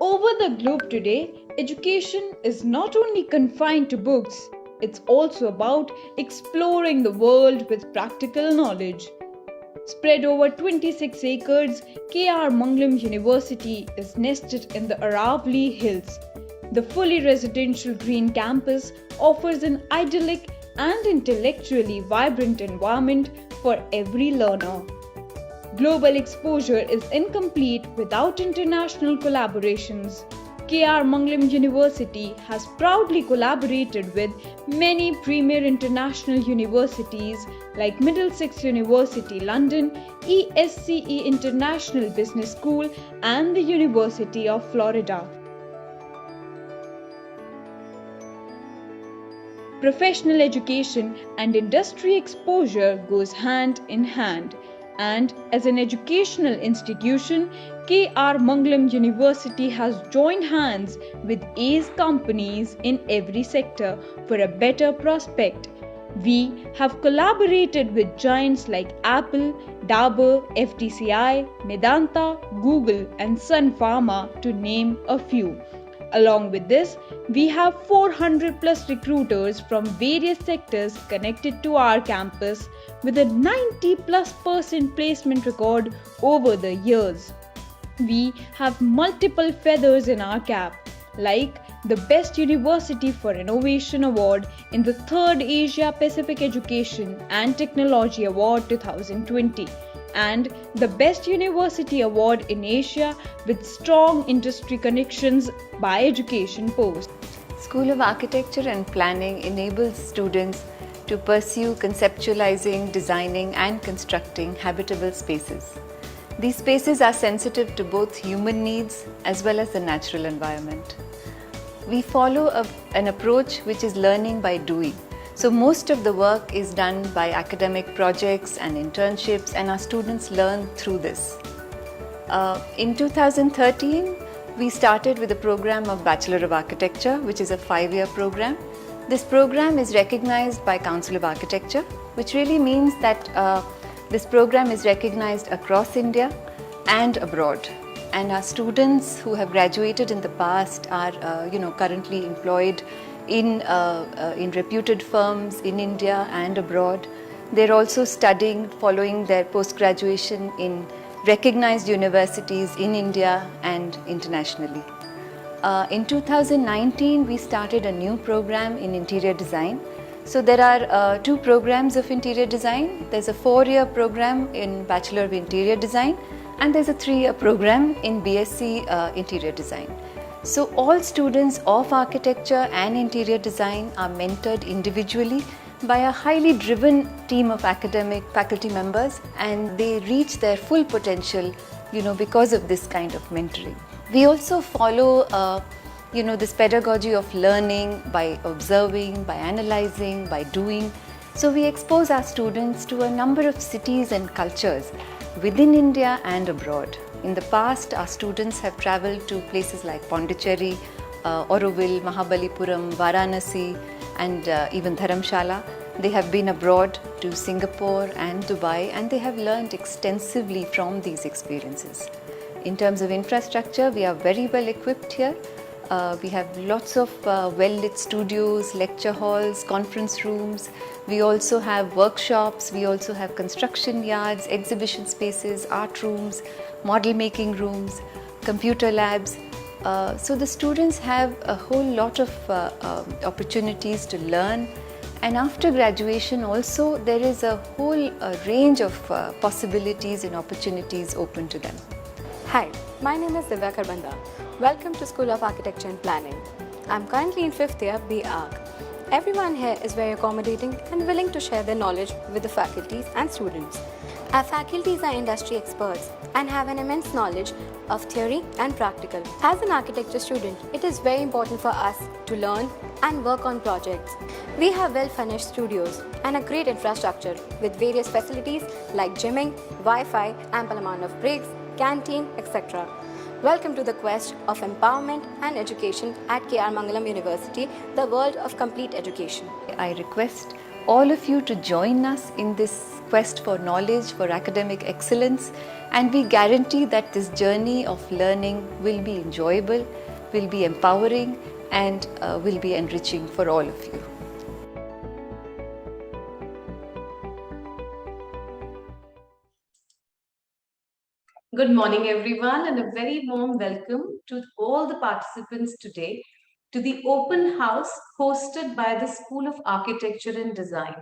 Over the globe today, education is not only confined to books, it's also about exploring the world with practical knowledge. Spread over 26 acres, K.R. Mangalam University is nested in the Aravalli Hills. The fully residential green campus offers an idyllic and intellectually vibrant environment for every learner. Global exposure is incomplete without international collaborations. K.R. Mangalam University has proudly collaborated with many premier international universities like Middlesex University London, ESCE International Business School, and the University of Florida. Professional education and industry exposure goes hand in hand. And as an educational institution, K.R. Mangalam University has joined hands with ACE companies in every sector for a better prospect. We have collaborated with giants like Apple, Dabur, FTCI, Medanta, Google, and Sun Pharma to name a few. Along with this, we have 400 plus recruiters from various sectors connected to our campus with a 90+% placement record over the years. We have multiple feathers in our cap, like the Best University for Innovation Award in the 3rd Asia Pacific Education and Technology Award 2020 and the Best University Award in Asia with strong industry connections by Education Post. School of Architecture and Planning enables students to pursue conceptualizing, designing and constructing habitable spaces. These spaces are sensitive to both human needs as well as the natural environment. We follow an approach which is learning by doing. So most of the work is done by academic projects and internships, and our students learn through this. In 2013, we started with a program of Bachelor of Architecture, which is a 5-year program. This program is recognized by Council of Architecture, which really means that this program is recognized across India and abroad. And our students who have graduated in the past are currently employed in reputed firms in India and abroad. They're also studying, following their post-graduation in recognized universities in India and internationally. In 2019, we started a new program in interior design. So there are 2 programs of interior design. There's a 4-year program in Bachelor of Interior Design, and there's a 3-year program in BSc Interior Design. So all students of architecture and interior design are mentored individually by a highly driven team of academic faculty members, and they reach their full potential, because of this kind of mentoring. We also follow, this pedagogy of learning by observing, by analyzing, by doing. So we expose our students to a number of cities and cultures within India and abroad. In the past, our students have traveled to places like Pondicherry, Auroville, Mahabalipuram, Varanasi, and even Dharamshala. They have been abroad to Singapore and Dubai, and they have learned extensively from these experiences. In terms of infrastructure, we are very well equipped here. We have lots of well-lit studios, lecture halls, conference rooms. We also have workshops, we also have construction yards, exhibition spaces, art rooms, model making rooms, computer labs. So the students have a whole lot of opportunities to learn, and after graduation also there is a whole range of possibilities and opportunities open to them. Hi, my name is Divya Karbanda. Welcome to School of Architecture and Planning. I'm currently in 5th year B.Arch. Everyone here is very accommodating and willing to share their knowledge with the faculties and students. Our faculties are industry experts and have an immense knowledge of theory and practical. As an architecture student, it is very important for us to learn and work on projects. We have well-furnished studios and a great infrastructure with various facilities like gymming, Wi-Fi, ample amount of breaks, canteen, etc. Welcome to the quest of empowerment and education at K.R. Mangalam University, the world of complete education. I request all of you to join us in this quest for knowledge, for academic excellence, and we guarantee that this journey of learning will be enjoyable, will be empowering, and will be enriching for all of you. Good morning, everyone, and a very warm welcome to all the participants today to the open house hosted by the School of Architecture and Design.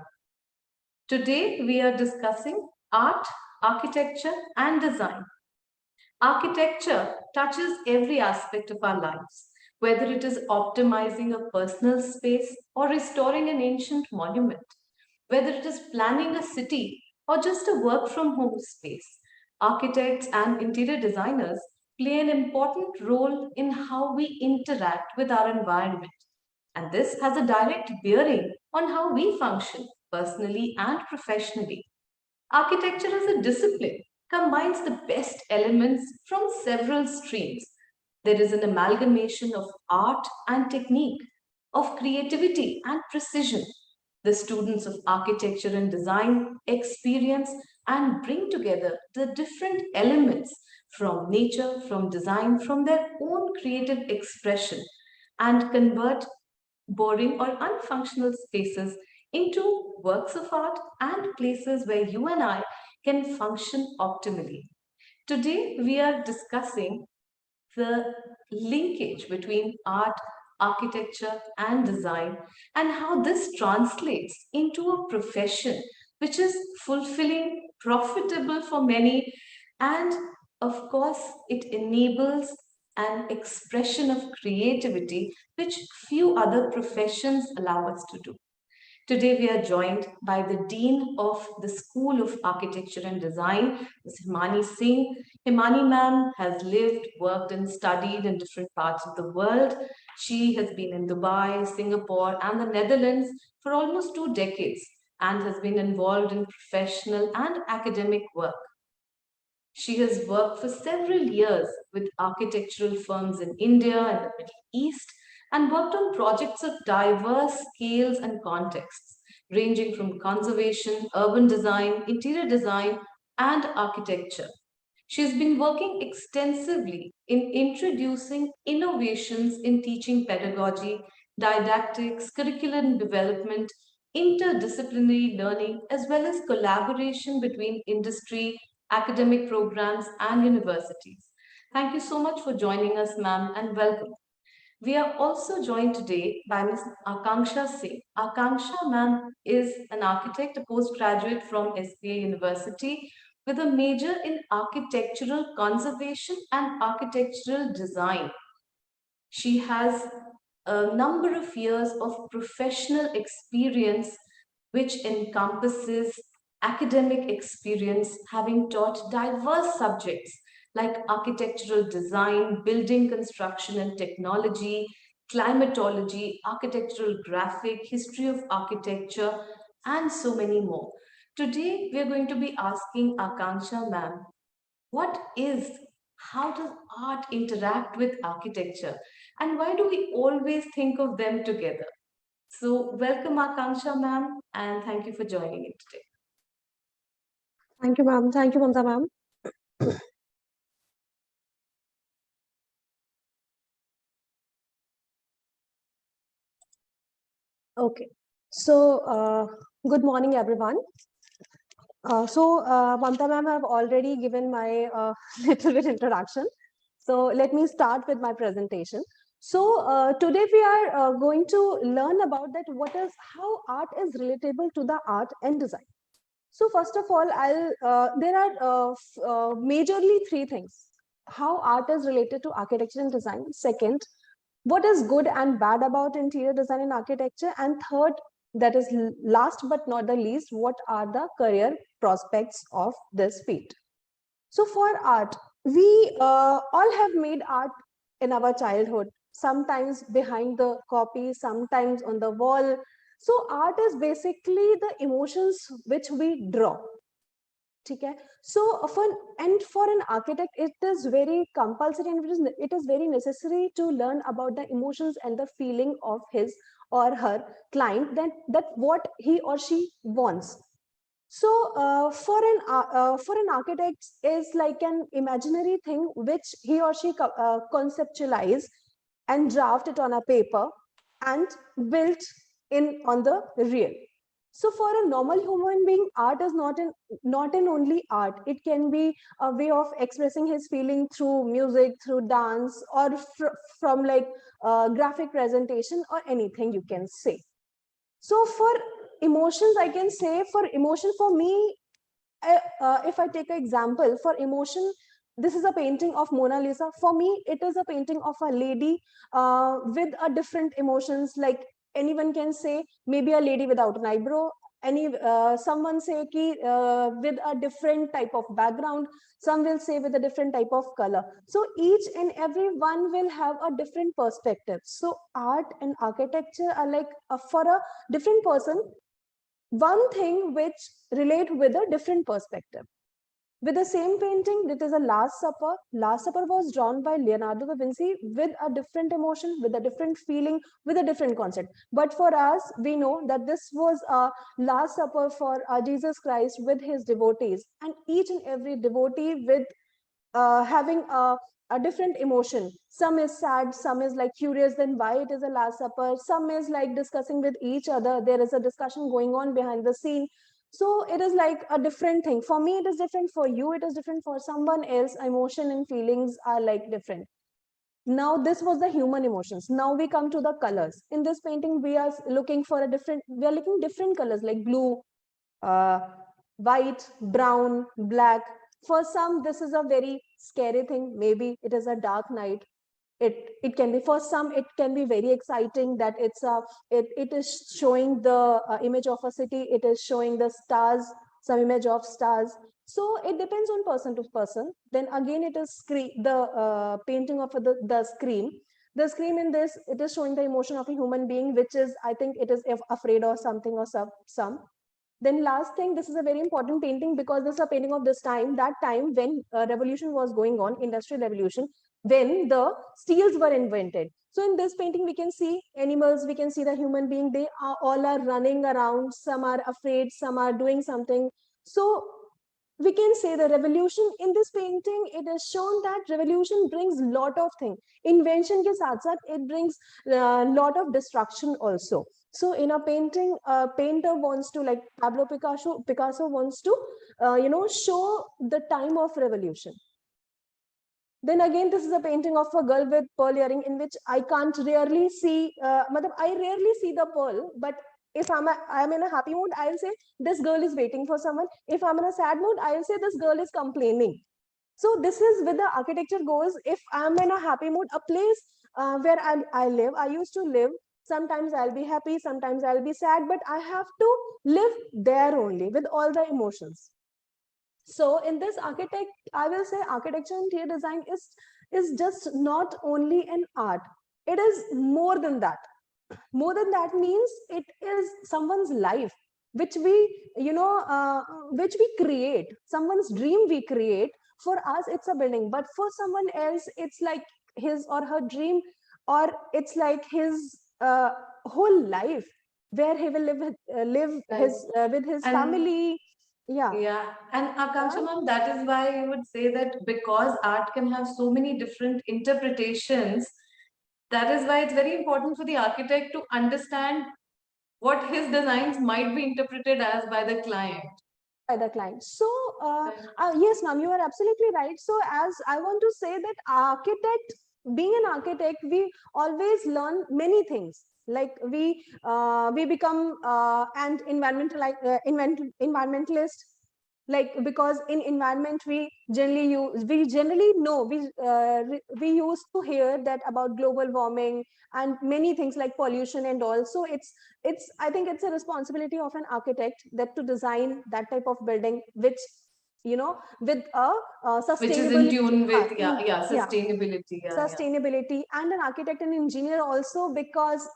Today, we are discussing art, architecture, and design. Architecture touches every aspect of our lives, whether it is optimizing a personal space or restoring an ancient monument, whether it is planning a city or just a work from home space. Architects and interior designers play an important role in how we interact with our environment. And this has a direct bearing on how we function personally and professionally. Architecture as a discipline combines the best elements from several streams. There is an amalgamation of art and technique, of creativity and precision. The students of architecture and design experience and bring together the different elements from nature, from design, from their own creative expression and convert boring or unfunctional spaces into works of art and places where you and I can function optimally. Today, we are discussing the linkage between art, architecture, and design, and how this translates into a profession which is fulfilling, profitable for many, and of course, it enables an expression of creativity which few other professions allow us to do. Today, we are joined by the Dean of the School of Architecture and Design, Ms. Himani Singh. Himani ma'am has lived, worked, and studied in different parts of the world. She has been in Dubai, Singapore, and the Netherlands for almost 2 decades and has been involved in professional and academic work. She has worked for several years with architectural firms in India and the Middle East and worked on projects of diverse scales and contexts, ranging from conservation, urban design, interior design, and architecture. She has been working extensively in introducing innovations in teaching pedagogy, didactics, curriculum development, interdisciplinary learning, as well as collaboration between industry, academic programs, and universities. Thank you so much for joining us, ma'am, and welcome. We are also joined today by Ms. Akanksha Singh. Akanksha ma'am is an architect, a postgraduate from SPA University with a major in architectural conservation and architectural design. She has a number of years of professional experience, which encompasses academic experience, having taught diverse subjects like architectural design, building construction and technology, climatology, architectural graphic, history of architecture, and so many more. Today, we are going to be asking Akanksha ma'am, what is, how does art interact with architecture? And why do we always think of them together? So, welcome, Akanksha ma'am, and thank you for joining in today. Thank you, ma'am. Thank you, Mamta ma'am. Okay. So, good morning, everyone. Mamta ma'am have already given my little bit introduction. So, let me start with my presentation. So, today we are going to learn about that how art is relatable to the art and design. So, first of all, there are majorly three things: how art is related to architecture and design. Second, what is good and bad about interior design and architecture, and third, that is last but not the least, what are the career prospects of this field. So for art, we all have made art in our childhood, sometimes behind the copy, sometimes on the wall. So art is basically the emotions which we draw. Okay. So for an architect, it is very compulsory and it is very necessary to learn about the emotions and the feeling of his or her client that what he or she wants. So for an architect is like an imaginary thing which he or she conceptualize and draft it on a paper and built in on the real. So for a normal human being, art is not an only art. It can be a way of expressing his feeling through music, through dance, or from like graphic presentation or anything you can say. So for emotions, I can say for emotion, for me, if I take an example, for emotion, this is a painting of Mona Lisa. For me, it is a painting of a lady with a different emotions. Like anyone can say, maybe a lady without an eyebrow. Someone say ki, with a different type of background. Some will say with a different type of color. So each and every one will have a different perspective. So art and architecture are like for a different person, one thing which relate with a different perspective. With the same painting, it is a Last Supper. Last Supper was drawn by Leonardo da Vinci with a different emotion, with a different feeling, with a different concept. But for us, we know that this was a Last Supper for Jesus Christ with his devotees, and each and every devotee with having a different emotion. Some is sad, some is like curious, then why it is a Last Supper. Some is like discussing with each other. There is a discussion going on behind the scene. So it is like a different thing. For me, it is different. For you, it is different. For someone else, emotion and feelings are like different. Now, this was the human emotions. Now we come to the colors. In this painting, we are looking for a different, we are looking different colors like blue, uh, white, brown, black. For some, this is a very scary thing. Maybe it is a dark night. It can be, for some it can be very exciting, that it is showing the image of a city. It is showing the stars, some image of stars. So it depends on person to person. Then again, it is the painting of the scream. The scream in this, it is showing the emotion of a human being, which is, I think it is afraid or something, or some. Then last thing, this is a very important painting because this is a painting of this time, that time when revolution was going on, industrial revolution, when the steels were invented. So in this painting, we can see animals, we can see the human being, they are all are running around, some are afraid, some are doing something. So we can say the revolution in this painting, it is shown that revolution brings lot of things. Invention ke saath saath, it brings lot of destruction also. So in a painting, a painter wants to, like Picasso wants to, show the time of revolution. Then again, this is a painting of a girl with pearl earring, in which I can't rarely see, I rarely see the pearl, but if I'm in a happy mood, I'll say this girl is waiting for someone. If I'm in a sad mood, I'll say this girl is complaining. So this is with the architecture goes. If I'm in a happy mood, a place where I live, I used to live. Sometimes I'll be happy, sometimes I'll be sad, but I have to live there only with all the emotions. So in this architect, I will say architecture and interior design is just not only an art. It is more than that. More than that means it is someone's life, which we create. Someone's dream we create. For us, it's a building, but for someone else, it's like his or her dream, or it's like his whole life, where he will live his with his family. Yeah. Yeah, and Akanksha ma'am, that is why I would say that because art can have so many different interpretations, that is why it's very important for the architect to understand what his designs might be interpreted as by the client. By the client. So yes, ma'am, you are absolutely right. So as I want to say that architect, being an architect, we always learn many things. Like we become an environmentalist, like because in environment we generally know, we used to hear that about global warming and many things like pollution and all. So it's I think it's a responsibility of an architect that to design that type of building which with a Which is in sustainability. tune with, Yeah, sustainability. sustainability, and an architect and engineer also, because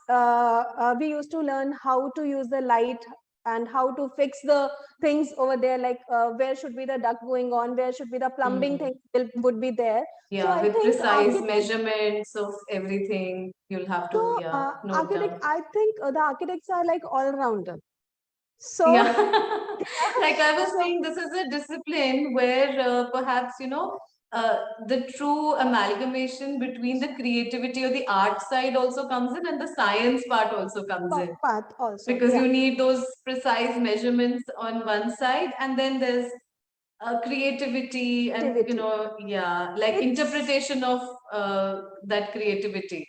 we used to learn how to use the light, and how to fix the things over there, like where should be the duct going on, where should be the plumbing thing would be there. So Yeah, I with think precise measurements of everything, you'll have to, note down. I think the architects are like all rounder. So Yeah. Like I was so saying, this is a discipline where perhaps, the true amalgamation between the creativity or the art side also comes in and the science part also comes in. path also, Because yeah. you need those precise measurements on one side, and then there's creativity and, Activity. like It's interpretation of that creativity,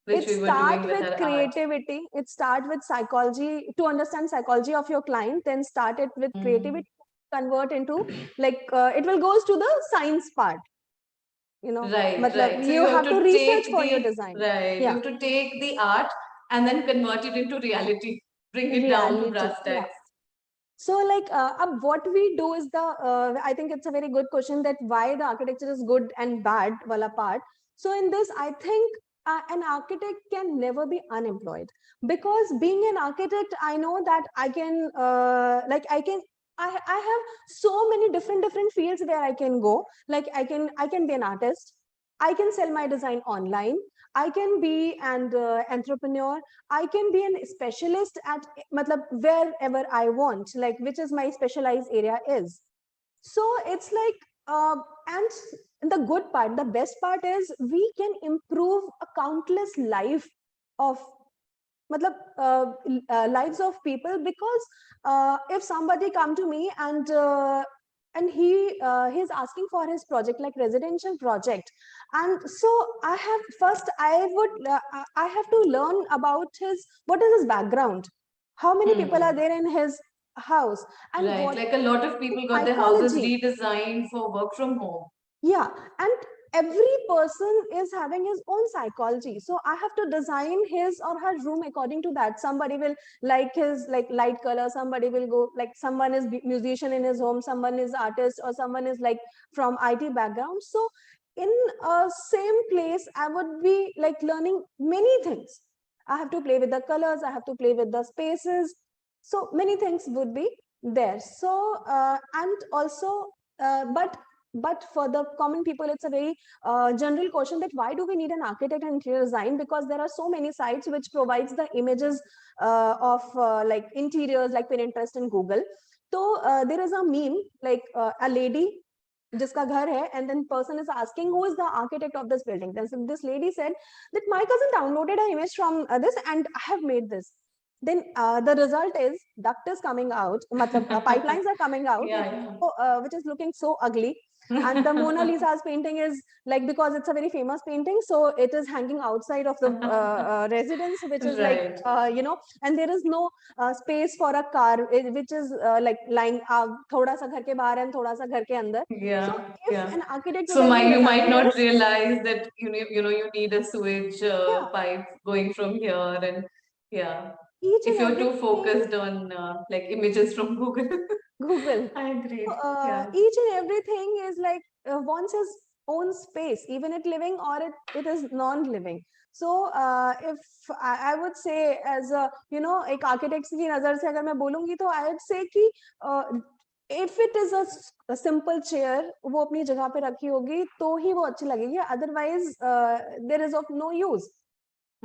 which it we were doing start with with our art. creativity. It start with psychology, to understand psychology of your client, then start it with Mm. creativity, convert into like it will goes to the science part, Right, matlab right. So you you have have to to research take for your the design. right. You Yeah, have to take the art and then convert it into reality. Bring it down to reality. brass Yeah. tacks. So like what we do is I think it's a very good question, that why the architecture is good and bad wala part. So in this, I think an architect can never be unemployed, because being an architect, I know that I can I have so many different fields where I can go. Like I can be an artist. I can sell my design online. I can be an entrepreneur. I can be a specialist at matlab, wherever I want, like which is my specialized area is. So it's like, and the good part, the best part is we can improve a countless life of matlab, lives of people, because if somebody come to me and he's asking for his project, like residential project, and so I have to learn about his, what is his background, how many people are Hmm. there in his house, and Right. what Like a lot of people got their houses psychology. redesigned for work from home. Yeah, and every person is having his own psychology, so I have to design his or her room according to that. Somebody will like his like light color, somebody will go like, someone is musician in his home, someone is artist, or someone is like from IT background. So in a same place, I would be like learning many things. I have to play with the colors, I have to play with the spaces, so many things would be there. So and also but for the common people, it's a very general question, that why do we need an architect and interior design? Because there are so many sites which provides the images of like interiors, like Pinterest and Google. So there is a meme, like a lady जिसका घर है, and then person is asking who is the architect of this building. Then this lady said that my cousin downloaded an image from this and I have made this. Then the result is duct is coming out, matlab, pipelines are coming out, Yeah, which is looking so ugly. And the Mona yeah. Lisa's painting is like, because it's a very famous painting, so it is hanging outside of the residence, which is like Right. and there is no space for a car, which is like lying thoda sa ghar ke bahar and thoda sa ghar ke andar. So Yeah, if yeah. an architect would So have my been you might designed not this, realize that you need a sewage yeah, pipe going from here, and yeah, each if and you're too everything, focused on like images from Google. Google. I agreed. Yeah. Each and everything is like wants his own space, even it living or it is non-living. So if I would say, as a एक architect की नजर से अगर मैं बोलूंगी, तो I would say कि if it is a simple chair, वो अपनी जगह पे रखी होगी तो ही वो अच्छी लगेगी, otherwise there is of no use.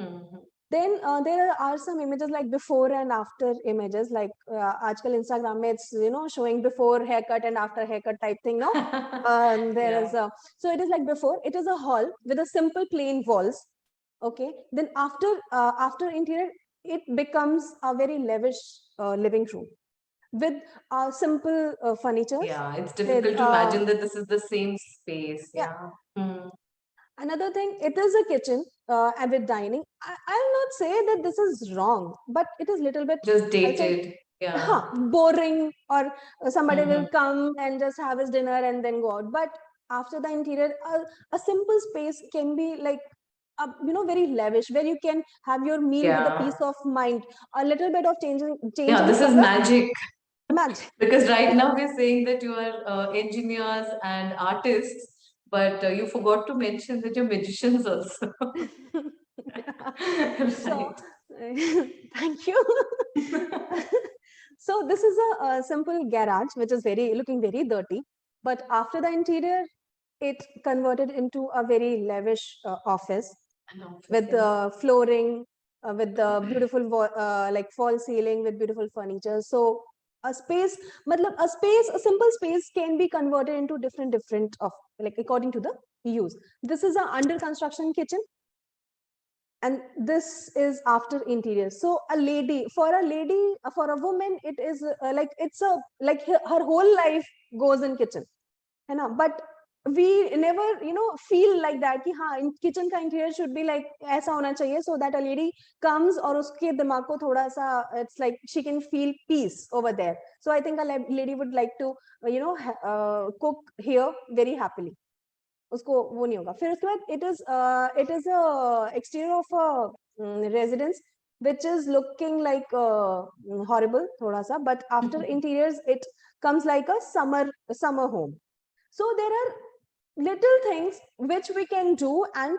Mhm. Then there are some images like before and after images, like आजकल Instagram में it's showing before haircut and after haircut type thing, no? There Yeah. is a, so it is like before, it is a hall with a simple plain walls. Okay, then after interior, it becomes a very lavish living room with simple furnitures, Yeah, it's with difficult to imagine that this is the same space. yeah. Yeah. Hmm. Another thing, it is a kitchen and with dining. I'll not say that this is wrong, but it is little bit, Just I'll say, dated. Yeah. boring, or somebody will Hmm. come and just have his dinner and then go out. But after the interior, a simple space can be like, very lavish, where you can have your meal with a Yeah. peace of mind. A little bit of change Yeah, in this is color, magic. magic. Because right now we're saying that you are engineers and artists, but you forgot to mention that you're magicians also. So Right. thank you. So this is a simple garage, which is looking very dirty. But after the interior, it converted into a very lavish office with the flooring, with the beautiful like false ceiling with beautiful furniture. So a space, a simple space can be converted into different of like according to the use. This is a under construction kitchen, and this is after interior. So a lady, for a woman, it is like it's a like her whole life goes in kitchen, है ना? But we never feel like that कि हाँ kitchen का interior should be like ऐसा होना चाहिए, so that a lady comes और उसके दिमाग को थोड़ा सा it's like she can feel peace over there. So I think a lady would like to cook here very happily. उसको वो नहीं होगा. फिर उसके बाद it is a exterior of a residence which is looking like horrible थोड़ा सा, but after interiors it comes like a summer home. So there are little things which we can do and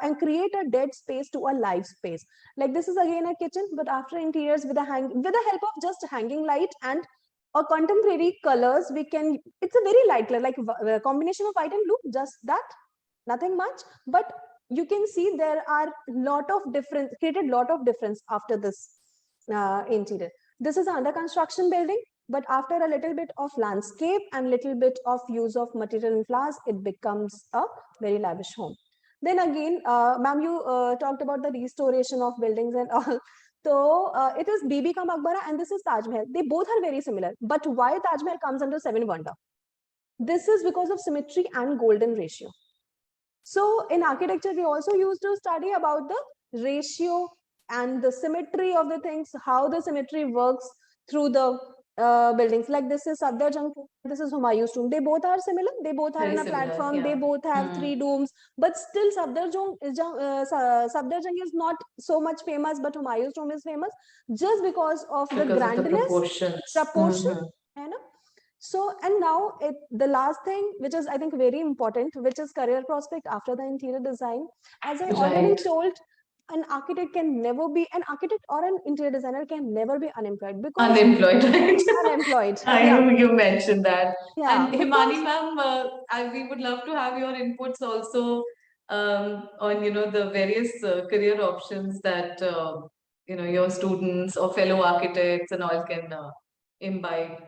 and create a dead space to a live space. Like this is again a kitchen, but after interiors with the help of just hanging light and or contemporary colors, we can, it's a very light color, like a combination of white and blue, just that, nothing much. But you can see there are created lot of difference after this interior. This is under construction building, but after a little bit of landscape and little bit of use of material and flowers, it becomes a very lavish home. Then again, ma'am, you talked about the restoration of buildings and all. So it is Bibi Ka Maqbara and this is Taj Mahal. They both are very similar. But why Taj Mahal comes under seven wonder? This is because of symmetry and golden ratio. So in architecture, we also used to study about the ratio and the symmetry of the things, how the symmetry works through the buildings. Like this is Safdar this is Humayun's tomb. They both are similar. They both are Very in a similar, platform. yeah. They both have three domes. But still, Safdar is not so much famous, but Humayun's tomb is famous just because of the grandness, proportions. proportion, you know. So, and now the last thing, which is I think very important, which is career prospect after the interior design. As I already Right. told, an architect or an interior designer can never be unemployed because Unemployed, right? unemployed. I Yeah. know you mentioned that. Yeah, And Himani ma'am, we would love to have your inputs also on the various career options that your students or fellow architects and all can imbibe.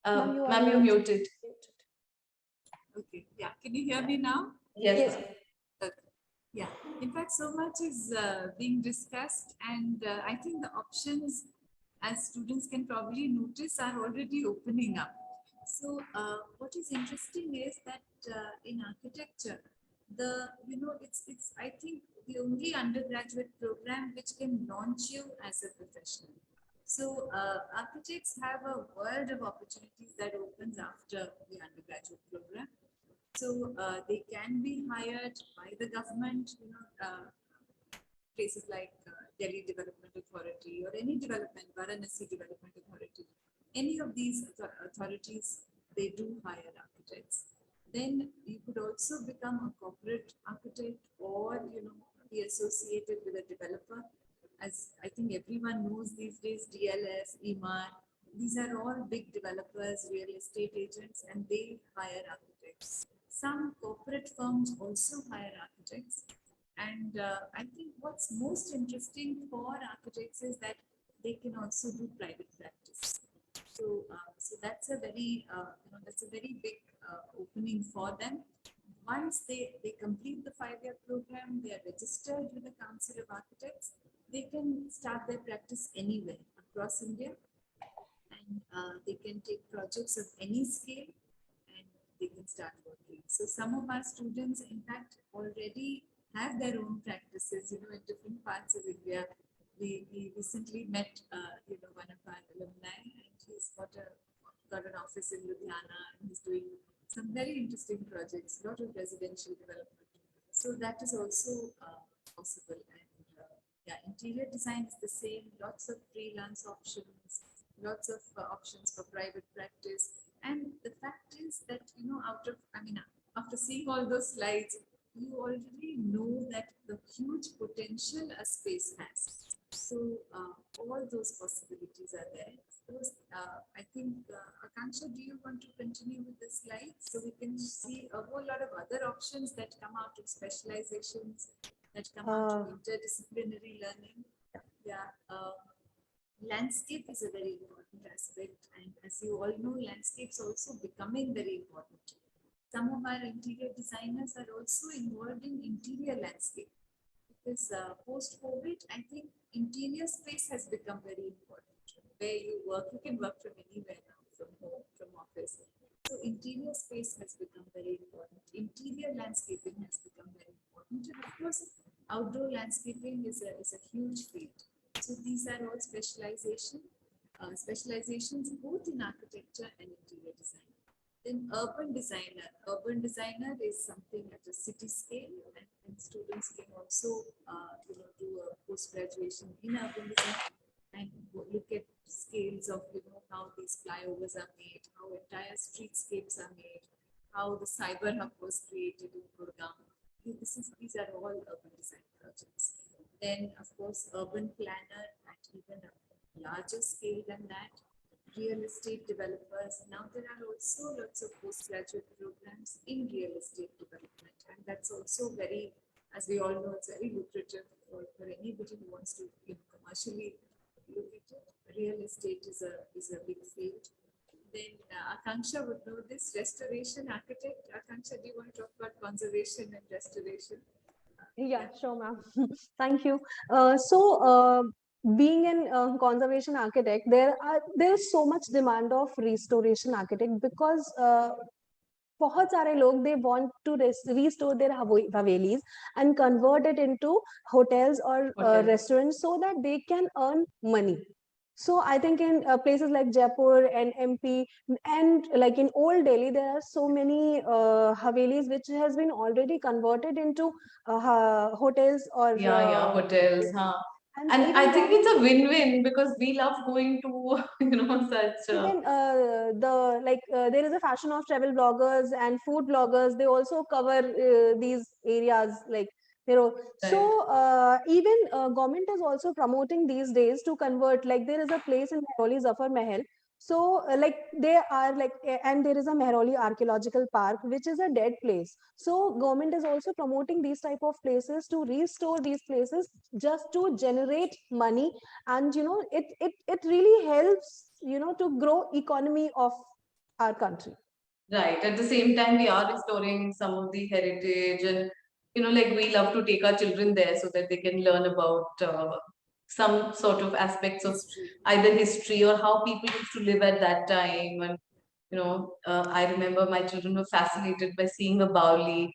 Ma'am, you are Ma'am, you're muted. Okay, yeah. Can you hear me now? Yes. Yes. Ma'am. Okay. Yeah. In fact, so much is being discussed, and I think the options, as students can probably notice, are already opening up. So, what is interesting is that in architecture, it's I think the only undergraduate program which can launch you as a professional. So, architects have a world of opportunities that opens after the undergraduate program. So they can be hired by the government, places like Delhi Development Authority or any development, Varanasi Development Authority. Any of these authorities, they do hire architects. Then you could also become a corporate architect or, be associated with a developer. As I think everyone knows these days, DLS, EMAR, these are all big developers, real estate agents, and they hire architects. Some corporate firms also hire architects. And I think what's most interesting for architects is that they can also do private practice. So, so that's a very, big opening for them. Once they complete the 5-year program, they are registered with the Council of Architects. They can start their practice anywhere across India, and they can take projects of any scale, and they can start working. So some of our students, in fact, already have their own practices, in different parts of India. We recently met, one of our alumni, and he's got an office in Ludhiana, and he's doing some very interesting projects, a lot of residential development. So that is also possible. And yeah, interior design is the same, lots of freelance options, lots of options for private practice. And the fact is that, after seeing all those slides, you already know that the huge potential a space has. So all those possibilities are there. Those, I think, Akanksha, do you want to continue with the slides so we can see a whole lot of other options that come out of specializations, that come out of interdisciplinary learning? Yeah. Landscape is a very important aspect, and as you all know, landscape's also becoming very important. Some of our interior designers are also involved in interior landscape because post-COVID, I think interior space has become very important. Where you work, you can work from anywhere now, from home, from office. So interior space has become very important. Interior landscaping has become very important. And of course, outdoor landscaping is a huge field. So these are all specializations both in architecture and interior design. Then urban designer. Urban designer is something at a city scale, and students can also do a post graduation in urban design and look at scales of how these flyovers are made, how entire streetscapes are made, how the cyber hub was created in Gurgaon. These are all urban design projects. Then, of course, urban planner at even a larger scale than that, real estate developers. Now there are also lots of postgraduate programs in real estate development, and that's also very, as we all know, it's very lucrative for anybody who wants to commercially look at it. Real estate is a big field. Then Akanksha would know this, restoration architect. Akanksha, do you want to talk about conservation and restoration? Yeah, sure, ma'am. Thank you. Being an conservation architect, there's so much demand of restoration architect because बहुत सारे लोग they want to restore their havelis and convert it into hotels or restaurants so that they can earn money. So I think in places like Jaipur and MP and like in Old Delhi, there are so many havelis which has been already converted into hotels or hotels, huh? And even I think it's a win-win because we love going to such even there is a fashion of travel bloggers and food bloggers. They also cover these areas like so even government is also promoting these days to convert, like there is a place in Mehrauli, Zafar Mahal. So like they are like and there is a Mehrauli archaeological park which is a dead place. So government is also promoting these type of places to restore these places just to generate money, and it really helps to grow economy of our country. Right. At the same time, we are restoring some of the heritage, and like we love to take our children there so that they can learn about some sort of aspects of either history or how people used to live at that time. And I remember my children were fascinated by seeing a Baoli.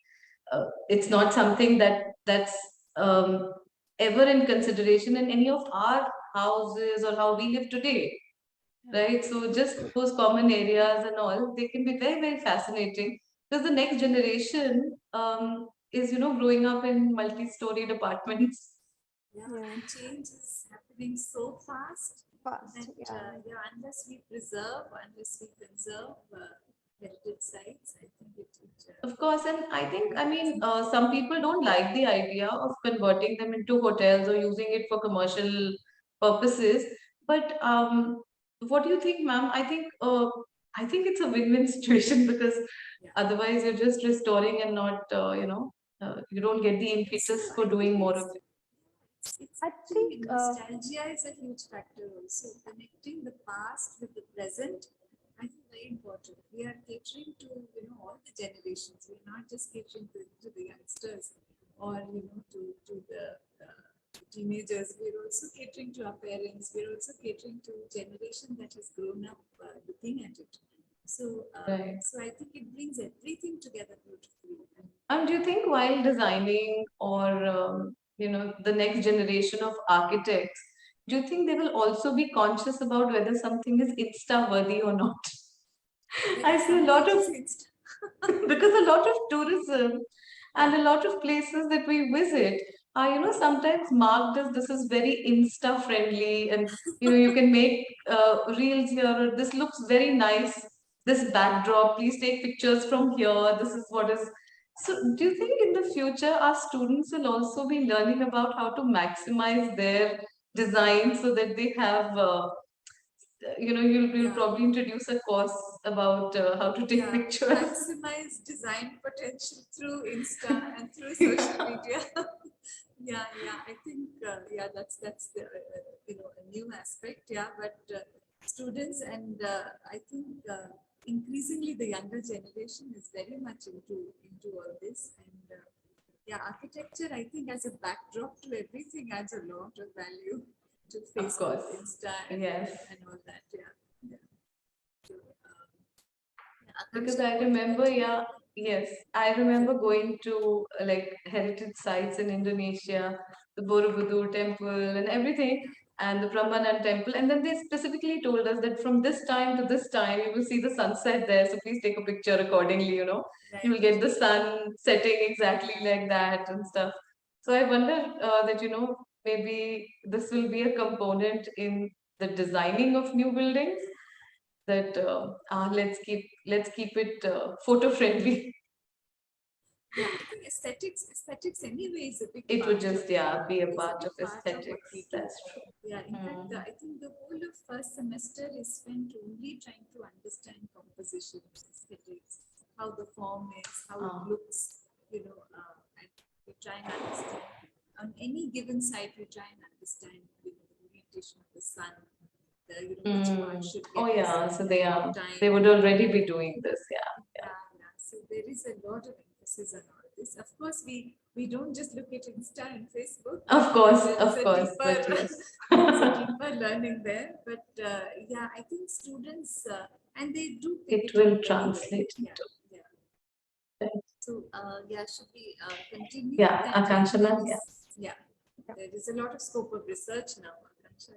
It's not something that's ever in consideration in any of our houses or how we live today, right? So just those common areas and all, they can be very, very fascinating because the next generation is, growing up in multi-storied apartments. Yeah, and change is happening so fast that unless we conserve heritage sites, I think Of course, and I mean, some people don't like the idea of converting them into hotels or using it for commercial purposes. But what do you think, ma'am? I think it's a win-win situation because otherwise you're just restoring and not, you don't get the impetus for doing more of it. I think nostalgia is a huge factor also. Connecting the past with the present, I think very important. We are catering to all the generations. We're not just catering to the youngsters or to the teenagers. We're also catering to our parents. We're also catering to a generation that has grown up looking at it. So, so I think it brings everything together beautifully. Do you think while designing or the next generation of architects, do you think they will also be conscious about whether something is Insta worthy or not? I see a lot of because a lot of tourism and a lot of places that we visit are sometimes marked as this is very Insta friendly, and you can make reels here, or this looks very nice, this backdrop, please take pictures from here, this is what is. So do you think in the future our students will also be learning about how to maximize their design so that they have, you'll probably introduce a course about how to take pictures. Maximize design potential through Insta and through social media. I think that's the a new aspect. But students and I think increasingly the younger generation is very much into all this, and architecture, I think, as a backdrop to everything adds a lot of value to Facebook, Insta, and all that. So, because I remember, I remember going to like heritage sites in Indonesia, the Borobudur temple and everything, and the Prambanan temple. And then they specifically told us that from this time to this time, you will see the sunset there. So please take a picture accordingly, you will get the sun setting exactly like that and stuff. So I wonder that, maybe this will be a component in the designing of new buildings, that let's keep it photo friendly. I think aesthetics anyway is a big It part would just be a part of what aesthetics. we do. That's true. In fact, I think the whole of first semester is spent only trying to understand composition, aesthetics, how the form is, how it looks, and we try and understand on any given site. We try and understand the orientation of the sun, which part should get So they would already be doing this. So there is a lot of emphasis on all this. Of course, we don't just look at Insta and Facebook. Of course, but yes. There's a deeper learning there. But I think students and they do. It will translate. So should we continue? Akansha ma'am. There is a lot of scope of research now. Akansha,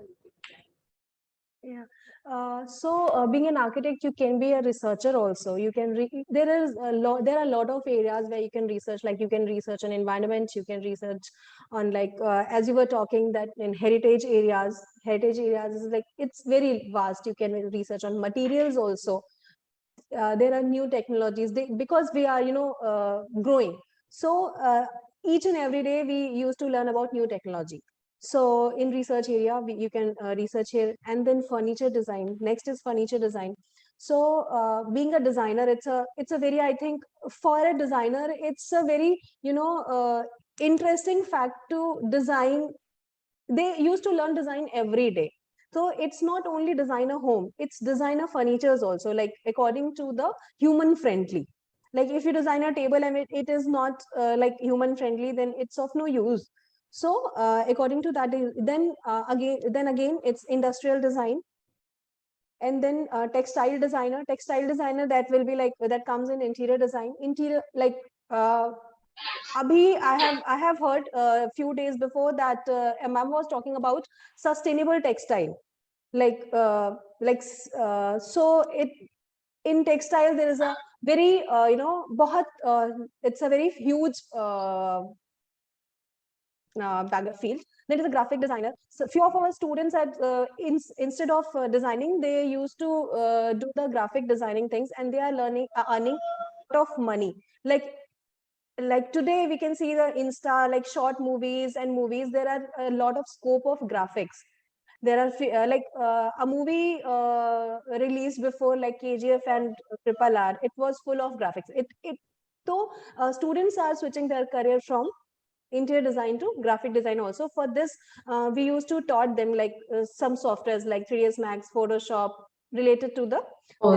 being an architect, you can be a researcher also. You can there are a lot of areas where you can research. Like you can research on environment, you can research on as you were talking, that in heritage areas is like, it's very vast. You can research on materials also. There are new technologies because we are growing. So each and every day we used to learn about new technology. So in research area, you can research here. And then furniture design. Next is furniture design. So being a designer, it's a very, I think, for a designer, it's a very interesting fact to design. They used to learn design every day. So it's not only designer home, it's designer furnitures also, like according to the human friendly. Like if you design a table and it is not like human friendly, then it's of no use. So according to that, then again, it's industrial design. And then textile designer, that will be like, that comes in interior design, like Abhi, I have heard a few days before that a ma'am was talking about sustainable textile. So in textile there is a very it's a very huge field. There is a graphic designer. So few of our students instead of designing, they used to do the graphic designing things, and they are earning a lot of money. Like today we can see the Insta, like short movies and movies, there are a lot of scope of graphics. There are a movie released before, like KGF and Triple R. It was full of graphics. So students are switching their career from interior design to graphic design also. For this, we used to taught them some softwares like 3ds Max, Photoshop, related to the.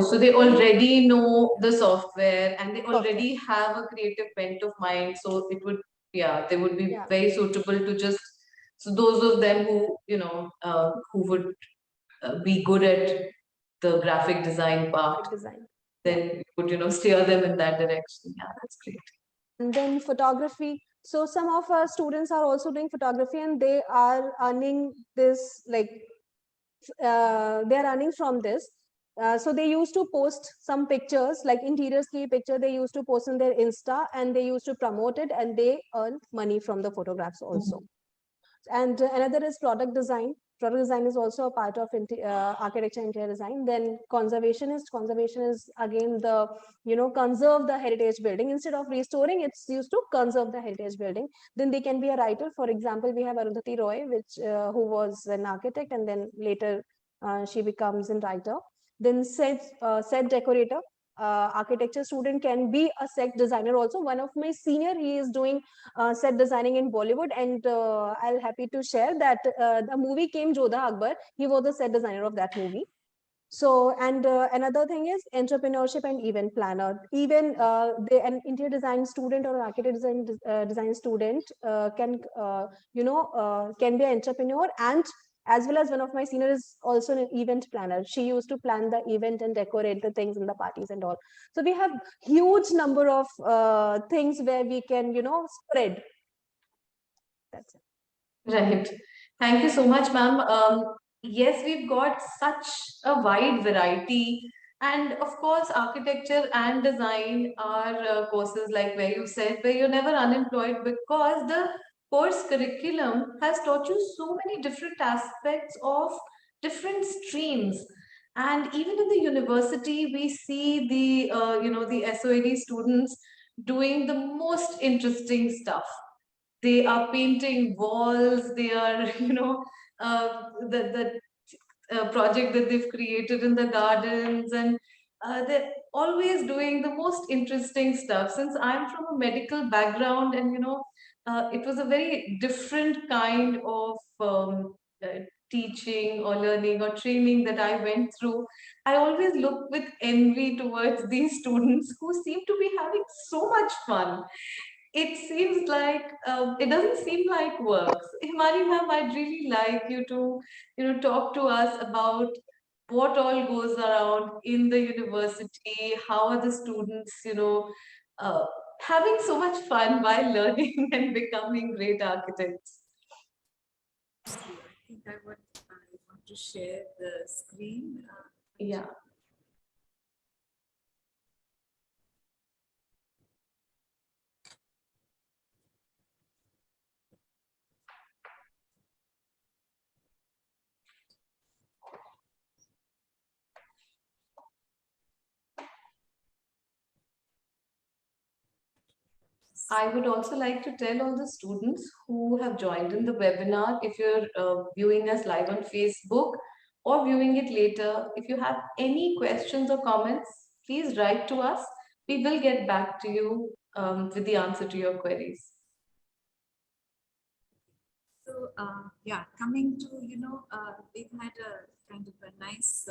So they already know the software and they already have a creative bent of mind. So it would, they would be very suitable to just. So those of them who who would be good at the graphic design part, then we would steer them in that direction. Yeah, that's great. And then photography. So some of our students are also doing photography, and they are earning this, they are earning from this. So they used to post some pictures, like interior ski picture, they used to post in their Insta, and they used to promote it, and they earn money from the photographs also. And another is product design. product design is also a part of architecture and interior design. Then conservation is again the, conserve the heritage building. Instead of restoring, it's used to conserve the heritage building. Then they can be a writer. For example, we have Arundhati Roy, who was an architect, and then later she becomes a writer. Then set decorator. Architecture student can be a set designer also. One of my senior, he is doing set designing in Bollywood, and I'll happy to share that the movie came Jodha Akbar. He was the set designer of that movie. So, and another thing is entrepreneurship and event planner. Even an interior design student or an architect design student can be an entrepreneur, and as well as one of my seniors is also an event planner. She used to plan the event and decorate the things in the parties and all. So we have huge number of things where we can, spread. That's it. Right. Thank you so much, ma'am. Yes, we've got such a wide variety. And of course, architecture and design are courses like where you said, where you're never unemployed because the course curriculum has taught you so many different aspects of different streams. And even in the university, we see the SOAD students doing the most interesting stuff. They are painting walls. They are the project that they've created in the gardens, and they're always doing the most interesting stuff. Since I'm from a medical background, and it was a very different kind of teaching or learning or training that I went through. I always look with envy towards these students who seem to be having so much fun. It seems like it doesn't seem like work. So, Himani ma'am, I'd really like you to, talk to us about what all goes around in the university. How are the students, uh, having so much fun while learning and becoming great architects? So I think I want to share the screen. Yeah. I would also like to tell all the students who have joined in the webinar, if you're viewing us live on Facebook or viewing it later, if you have any questions or comments, please write to us. We will get back to you with the answer to your queries. So yeah, coming to, we've had a kind of a nice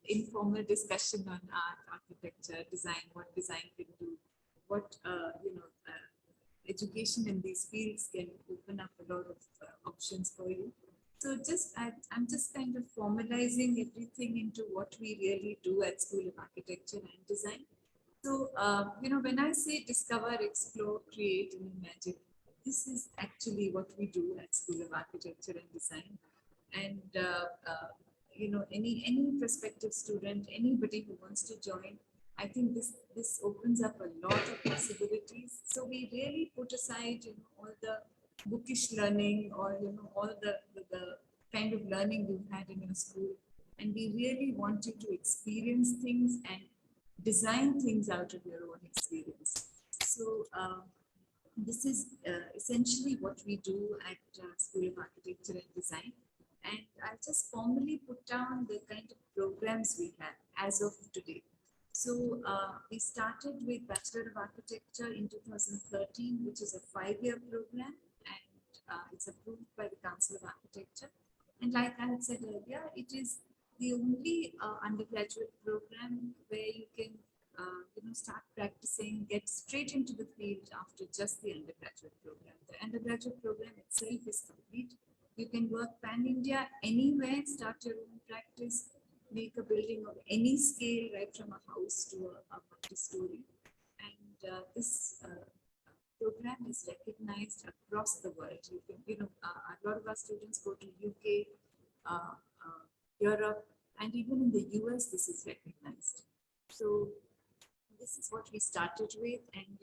informal discussion on art, architecture, design, what design can do, what, education in these fields can open up a lot of options for you. So I'm just kind of formalizing everything into what we really do at School of Architecture and Design. So, when I say discover, explore, create, and imagine, this is actually what we do at School of Architecture and Design. And, any prospective student, anybody who wants to join, I think this opens up a lot of possibilities. So we really put aside, all the bookish learning or, all the kind of learning you've had in your school. And we really want you to experience things and design things out of your own experience. So this is essentially what we do at School of Architecture and Design. And I'll just formally put down the kind of programs we have as of today. So we started with Bachelor of Architecture in 2013, which is a 5-year program, and it's approved by the Council of Architecture. And like I had said earlier, it is the only undergraduate program where you can start practicing, get straight into the field after just the undergraduate program. The undergraduate program itself is complete. You can work pan-India anywhere, start your own practice, make a building of any scale, right from a house to a multi-story. And this program is recognized across the world. You can, a lot of our students go to UK, Europe, and even in the US, this is recognized. So this is what we started with, and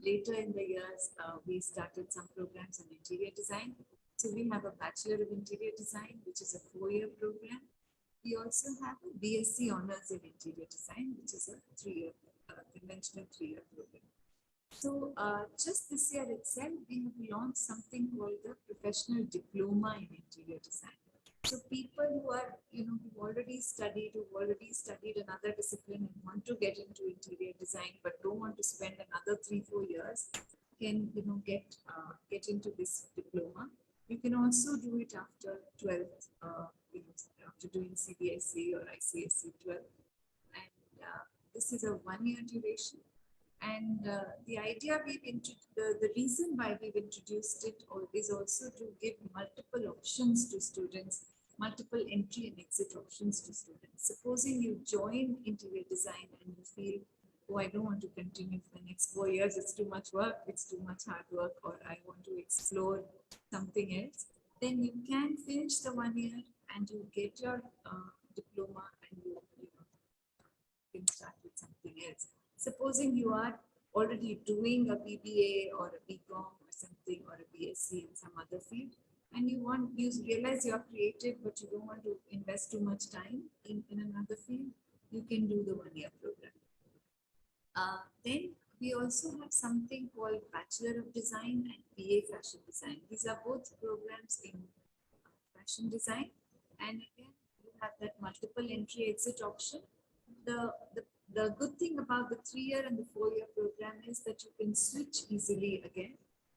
later in the years, we started some programs in interior design. So we have a Bachelor of Interior Design, which is a 4-year program. We also have a BSc Honors in Interior Design, which is a 3-year, conventional 3-year program. So just this year itself, we have launched something called the Professional Diploma in Interior Design. So people who are, who've already studied another discipline and want to get into interior design, but don't want to spend another 3-4 years, can, get into this diploma. You can also do it after 12th, after doing CBSE or ICSE 12th. And this is a 1-year duration. And the idea the reason why we've introduced it is also to give multiple options to students, multiple entry and exit options to students. Supposing you join interior design and you feel, oh, I don't want to continue for the next 4 years, it's too much work, it's too much hard work, or I want to explore something else, then you can finish the 1 year and you get your diploma and you can start with something else. Supposing you are already doing a BBA or a BCom or something, or a BSc in some other field, and you realize you're creative, but you don't want to invest too much time in another field, you can do the 1-year program. Then we also have something called Bachelor of Design and BA Fashion Design. These are both programs in fashion design. And again, you have that multiple entry exit option. The good thing about the 3-year and the 4-year program is that you can switch easily again.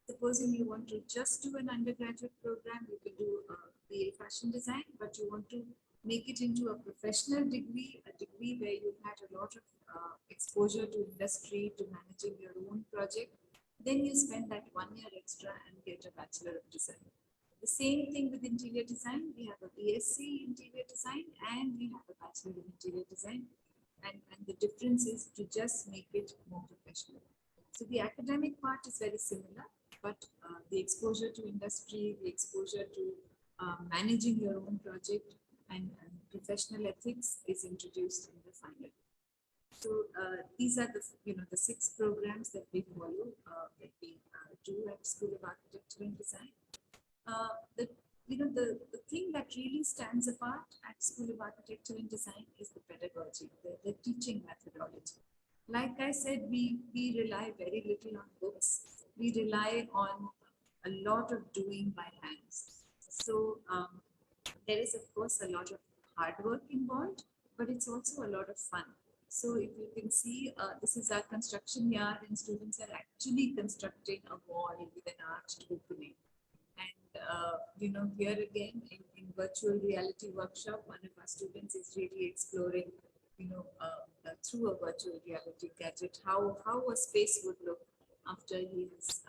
Supposing you want to just do an undergraduate program, you can do a BA Fashion Design, but you want to make it into a professional degree, a degree where you've had a lot of exposure to industry, to managing your own project, then you spend that 1 year extra and get a Bachelor of Design. The same thing with interior design. We have a BSc interior design and we have a Bachelor of Interior Design. And the difference is to just make it more professional. So the academic part is very similar, but the exposure to industry, the exposure to managing your own project and professional ethics is introduced in the final. So these are the 6 programs that we follow, that we do at School of Architecture and Design. The thing that really stands apart at School of Architecture and Design is the pedagogy, the teaching methodology. Like I said, we rely very little on books. We rely on a lot of doing by hands. So there is, of course, a lot of hard work involved, but it's also a lot of fun. So if you can see, this is our construction yard, and students are actually constructing a wall with an arched opening. And here again in virtual reality workshop, one of our students is really exploring, through a virtual reality gadget, how a space would look after he has,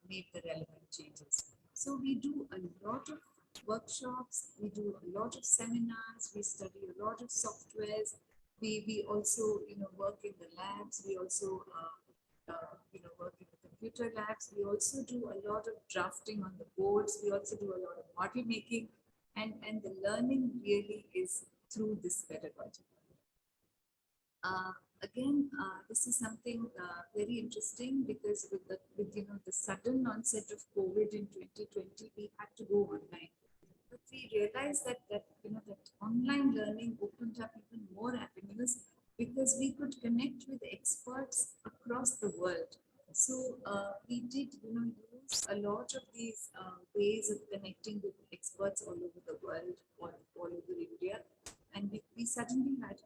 made the relevant changes. So we do a lot of workshops, we do a lot of seminars, we study a lot of softwares. We also, work in the labs. We also, work in the computer labs. We also do a lot of drafting on the boards. We also do a lot of model making, and the learning really is through this pedagogy. Again, this is something very interesting, because with the sudden onset of COVID in 2020, we had to go online. But we realized that online learning opened up even more avenues, because we could connect with experts across the world. So we did, use a lot of these ways of connecting with experts all over the world, all over India, and we suddenly had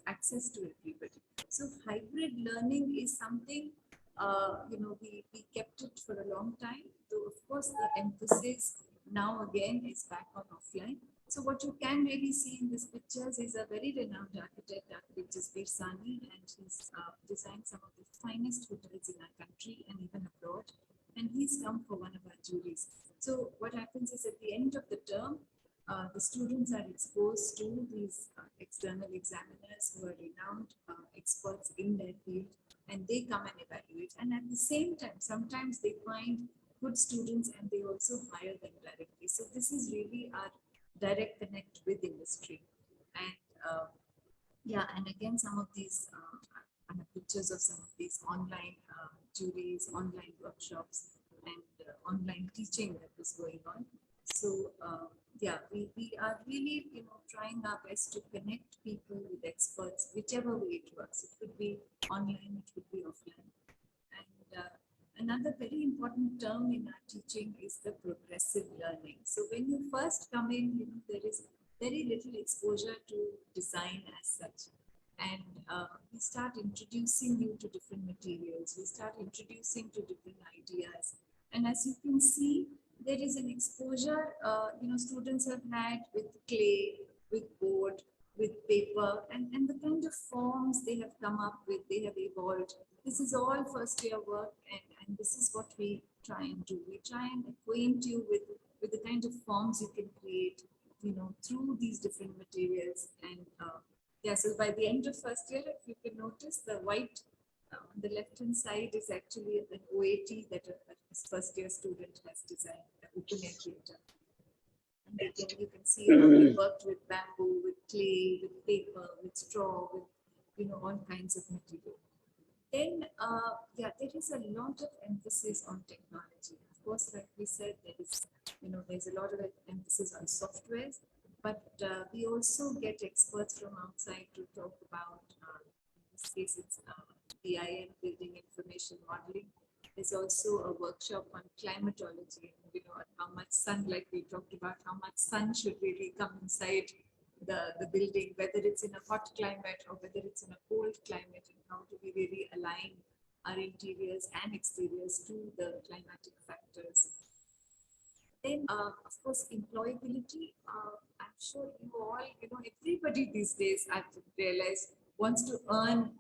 access to everybody. So hybrid learning is something, we kept it for a long time, though of course the emphasis now again is back on offline. So what you can really see in these pictures is a very renowned architect Jasbir Sani, and he's designed some of the finest hotels in our country and even abroad. And he's come for one of our juries. So what happens is, at the end of the term, the students are exposed to these external examiners who are renowned experts in their field, and they come and evaluate. And at the same time, sometimes they find good students and they also hire them directly. So this is really our direct connect with industry. And and again, some of these pictures of some of these online juries, online workshops, and online teaching that was going on. So yeah, we are really, trying our best to connect people with experts, whichever way it works. It could be online, it could be offline. And another very important term in our teaching is the progressive learning. So when you first come in, there is very little exposure to design as such. And we start introducing you to different materials. We start introducing to different ideas. And as you can see, there is an exposure, students have had with clay, with board, with paper, and the kind of forms they have come up with, they have evolved. This is all first year work, and this is what we try and do. We try and acquaint you with the kind of forms you can create, through these different materials. And yeah, so by the end of first year, if you can notice, the white on the left hand side is actually an OAT that a first year student has designed, the open air theatre. And you can see how we worked with bamboo, with clay, with paper, with straw, with all kinds of material. Then yeah, there is a lot of emphasis on technology. Of course, like we said, there's a lot of emphasis on softwares, but we also get experts from outside to talk about, in this case, it's BIM, Building Information Modeling. There's also a workshop on climatology, on how much sun, like we talked about, how much sun should really come inside the building, whether it's in a hot climate or whether it's in a cold climate, and how do we really align our interiors and exteriors to the climatic factors. Then, of course, employability. I'm sure you all, everybody these days, I've realized, wants to earn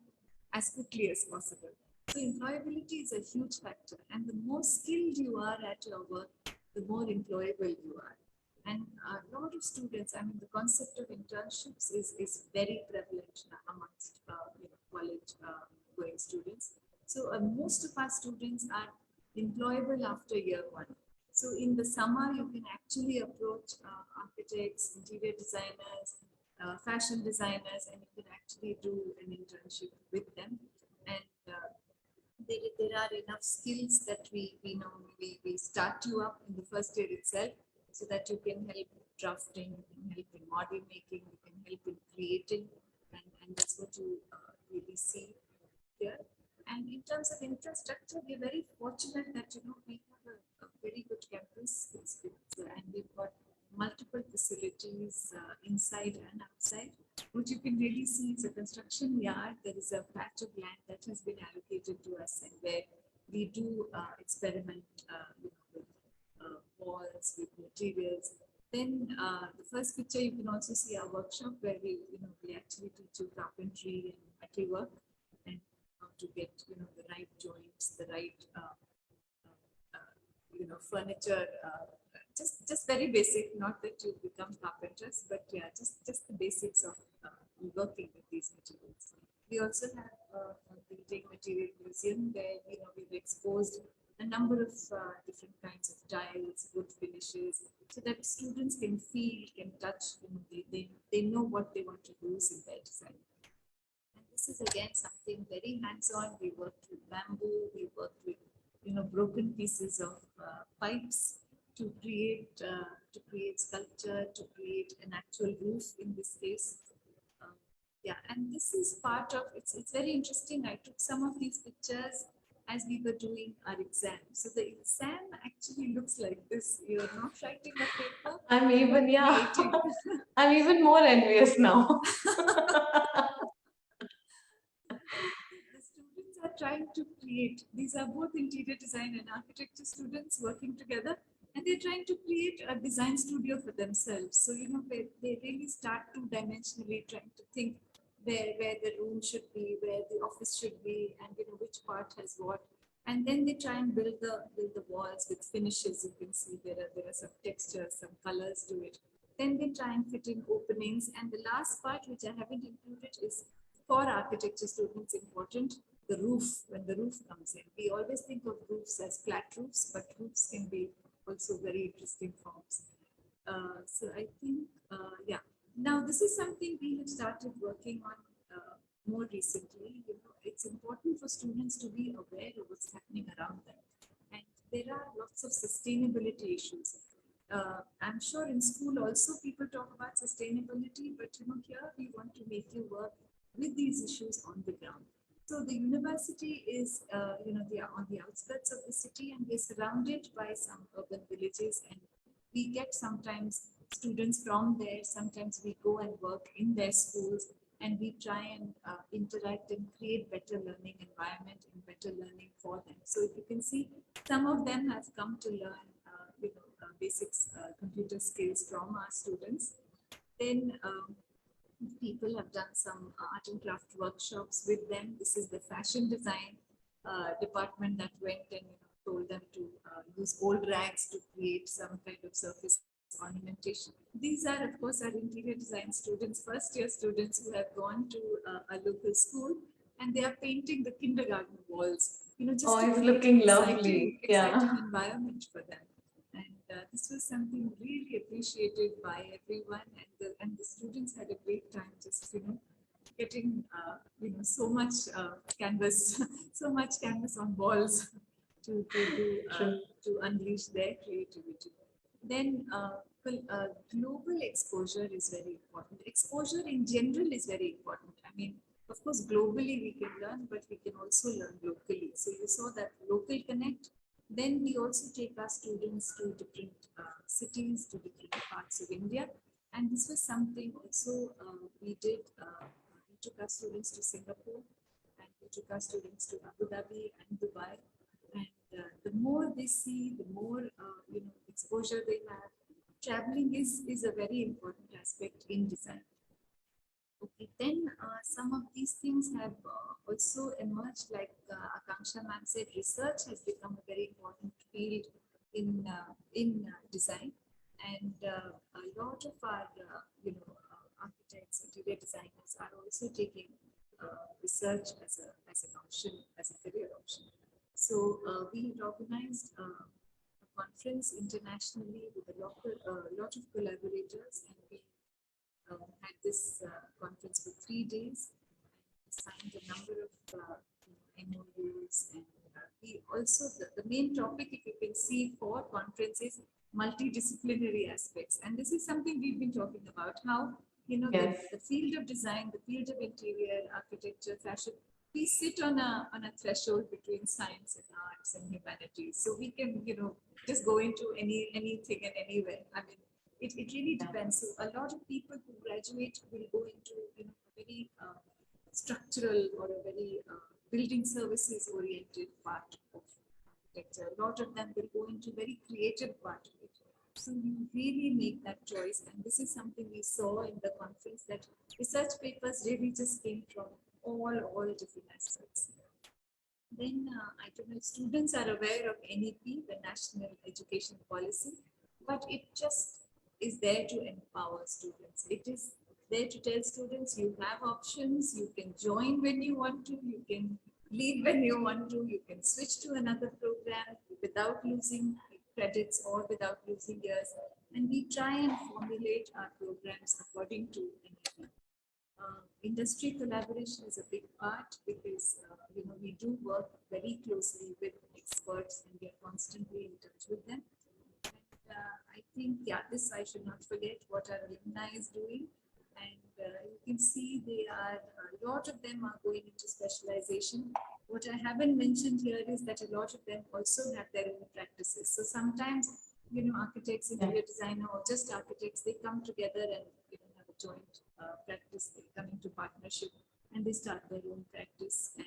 as quickly as possible. So employability is a huge factor, and the more skilled you are at your work, the more employable you are. And a lot of students, I mean, the concept of internships is very prevalent amongst college going students. So most of our students are employable after year one. So in the summer, you can actually approach architects, interior designers, fashion designers, and you can actually do an internship with them. And there are enough skills that we start you up in the first year itself, so that you can help drafting, you can help in model making, you can help in creating, and that's what you really see here. And in terms of infrastructure, we're very fortunate that we have a very good campus, and we've got multiple facilities inside and outside. What you can really see is a construction yard. There is a patch of land that has been allocated to us, and where we do experiment with walls, with materials. Then the first picture, you can also see our workshop where we actually teach you carpentry and metalwork, and how to get the right joints, the right furniture. Just very basic. Not that you become carpenters, but yeah, just the basics of working with these materials. We also have a building material museum where we've exposed a number of different kinds of tiles, wood finishes, so that students can feel, can touch, they know what they want to use in their design. And this is again something very hands-on. We worked with bamboo, we worked with broken pieces of pipes to create sculpture, to create an actual roof in this case. Yeah, and this is part of it's very interesting. I took some of these pictures as we were doing our exam. So the exam actually looks like this. You're not writing a paper. I'm even, yeah. I'm even more envious now. The students are trying to create, these are both interior design and architecture students working together, and they're trying to create a design studio for themselves. So, they really start two-dimensionally trying to think where the room should be, where the office should be, and which part has what. And then they try and build the walls with finishes. You can see there are some textures, some colors to it. Then they try and fit in openings. And the last part, which I haven't included, is for architecture students important, the roof. When the roof comes in, we always think of roofs as flat roofs, but roofs can be also very interesting forms. So I think, yeah. Now this is something we have started working on more recently. It's important for students to be aware of what's happening around them. And there are lots of sustainability issues. I'm sure in school also people talk about sustainability, but here we want to make you work with these issues on the ground. So the university is, they are on the outskirts of the city, and we're surrounded by some urban villages, and we get sometimes students from there. Sometimes we go and work in their schools, and we try and interact and create better learning environment and better learning for them. So if you can see, some of them have come to learn, basics computer skills from our students. Then people have done some art and craft workshops with them. This is the fashion design department that went and told them to use old rags to create some kind of surface ornamentation. These are, of course, our interior design students, first year students who have gone to a local school, and they are painting the kindergarten walls, just Oh, to it's create looking an lovely. exciting environment for them. And this was something really appreciated by everyone, and the students had a great time just getting so much canvas, so much canvas on walls to unleash their creativity. Then global exposure is very important. Exposure in general is very important. I mean, of course, globally we can learn, but we can also learn locally. So you saw that local connect. Then we also take our students to different cities, to different parts of India. And this was something also we did. We took our students to Singapore, and we took our students to Abu Dhabi and Dubai. And the more they see, the more exposure they have. Traveling is a very important aspect in design. Okay, then some of these things have also emerged, like Akanksha ma'am said, research has become a very important field in design, and a lot of our architects, interior designers are also taking research as an option, as a career option. So we organized a conference internationally with a lot of collaborators, and we had this conference for 3 days. We signed a number of MOUs, and we also, the main topic, if you can see, for conference is multidisciplinary aspects. And this is something we've been talking about, how, the field of design, the field of interior, architecture, fashion, we sit on a threshold between science and arts and humanities. So we can, just go into anything and anywhere. I mean, it really depends. So a lot of people who graduate will go into a very structural or a very building services oriented part of architecture. A lot of them will go into very creative part of it. So you really make that choice, and this is something we saw in the conference, that research papers really just came from all different aspects. Then I don't know if students are aware of NEP, the National Education Policy, but it just is there to empower students. It is there to tell students you have options, you can join when you want to, you can leave when you want to, you can switch to another program without losing credits or without losing years. And we try and formulate our programs according to NEP. Industry collaboration is a big part, because we do work very closely with experts, and we are constantly in touch with them. I think, this I should not forget what our alumni is doing. And you can see a lot of them are going into specialization. What I haven't mentioned here is that a lot of them also have their own practices. So sometimes, architects, interior designer, or just architects, they come together and have a joint practice. They come into partnership and they start their own practice, and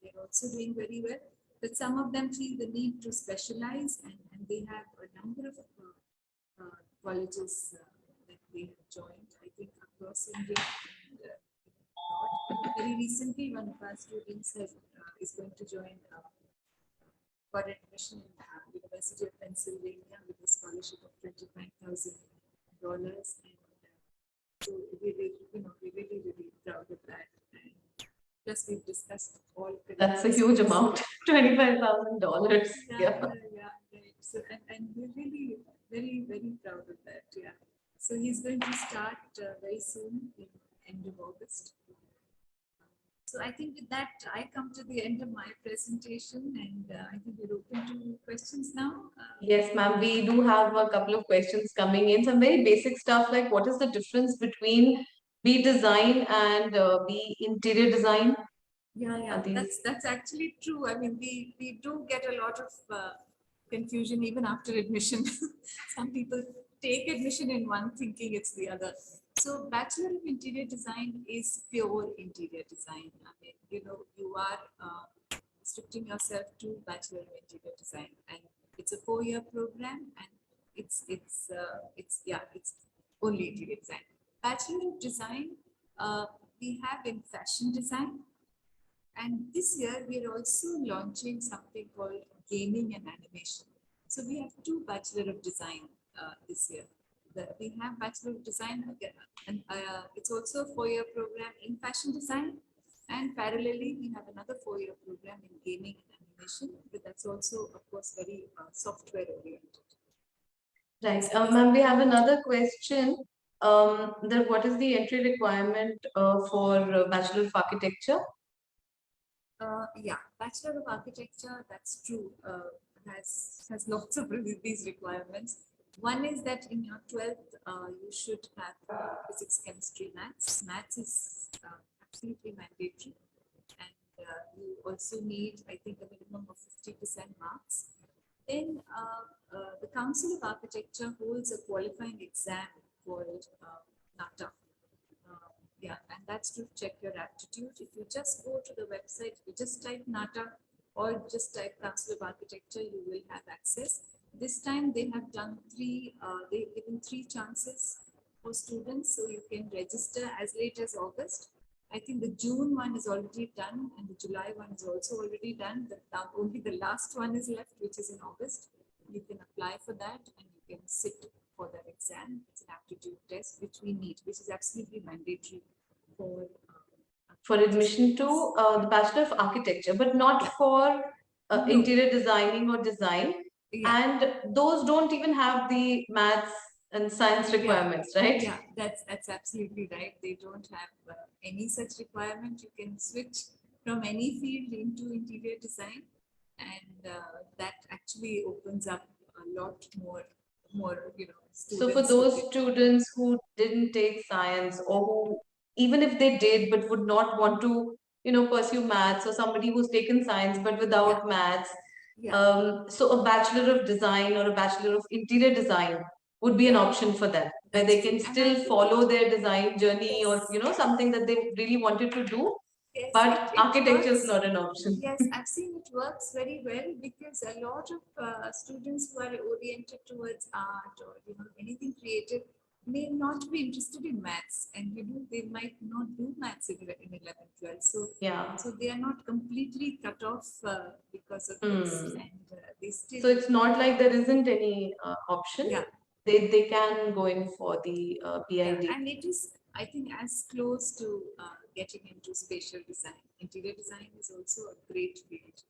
they're also doing very well. But some of them feel the need to specialize, and they have a number of colleges that they have joined, I think, across India. And very recently, one of our students is going to join for admission in University of Pennsylvania with a scholarship of $25,000, and so we're really proud of that. And plus, we've discussed all. That's a huge amount, $25,000. Yeah. Right. So and we're really very proud of that. Yeah. So he's going to start very soon, in end of August. So I think with that, I come to the end of my presentation, and I think we're open to questions now. Yes, ma'am. We do have a couple of questions coming in. Some very basic stuff like what is the difference between B design and B interior design? Yeah, that's actually true. I mean, we do get a lot of confusion even after admission. Some people take admission in one thinking it's the other. So, Bachelor of Interior Design is pure interior design. I mean, you are restricting yourself to Bachelor of Interior Design, and it's a 4-year program, and it's only interior design. Bachelor of Design, we have in fashion design, and this year we are also launching something called gaming and animation. So we have 2 Bachelor of Design this year. We have Bachelor of Design again, and it's also a 4-year program in fashion design. And parallelly, we have another 4-year program in gaming and animation, but that's also, of course, very software oriented. Right. Ma'am, we have another question. That what is the entry requirement for Bachelor of Architecture? Yeah, Bachelor of Architecture, that's true, has lots of these requirements. One is that in your 12th, you should have physics, chemistry, maths. Maths is absolutely mandatory. And you also need, I think, a minimum of 50% marks. Then the Council of Architecture holds a qualifying exam called NATA. Yeah, and that's to check your aptitude. If you just go to the website, you just type NATA or just type Council of Architecture, you will have access. This time they have done they've given 3 chances for students, so you can register as late as August. I think the June one is already done, and the July one is also already done. Now only the last one is left, which is in August. You can apply for that, and you can sit for that exam. It's an aptitude test, which we need, which is absolutely mandatory for admission to the Bachelor of Architecture, but not for No. interior designing or design. Yeah. And those don't even have the maths and science requirements, right? Yeah, that's absolutely right. They don't have any such requirement. You can switch from any field into interior design, and that actually opens up a lot more So for students. those students who didn't take science, or who, even if they did, but would not want to, pursue maths, or somebody who's taken science but without maths, so a Bachelor of Design or a Bachelor of Interior Design would be an option for them, where they can still follow their design journey, or something that they really wanted to do. Yes, But it architecture is works. not an option. Yes, I've seen it works very well, because a lot of students who are oriented towards art or anything creative may not be interested in maths, and they might not do maths in 11th, 12th. So Yeah. so they are not completely cut off because of this, and they still. So it's not like there isn't any option. Yeah. They can go in for the PID. And it is, I think, as close to getting into spatial design. Interior design is also a great field.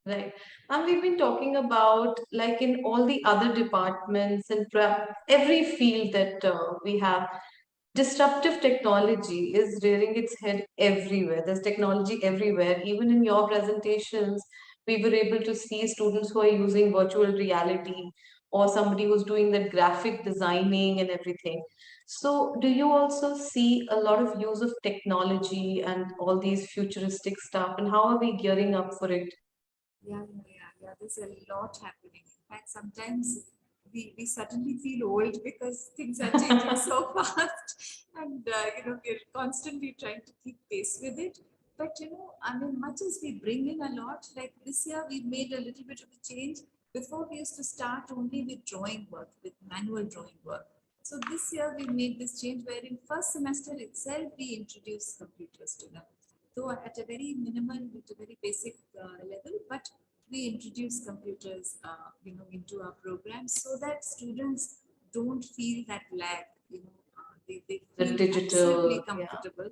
Right. And we've been talking about, like, in all the other departments and every field that we have, disruptive technology is rearing its head everywhere. There's technology everywhere. Even in your presentations, we were able to see students who are using virtual reality, or somebody who's doing that graphic designing and everything. So, do you also see a lot of use of technology and all these futuristic stuff? And how are we gearing up for it? Yeah. There's a lot happening. In fact, sometimes we suddenly feel old because things are changing so fast, and we're constantly trying to keep pace with it. But I mean, much as we bring in a lot, like this year we made a little bit of a change. Before we used to start only with drawing work, with manual drawing work. So this year we made this change where in first semester itself we introduced computers to them. Though at a very minimal, at a very basic level, but we introduce computers, into our programs so that students don't feel that lag. They The feel digital, absolutely comfortable.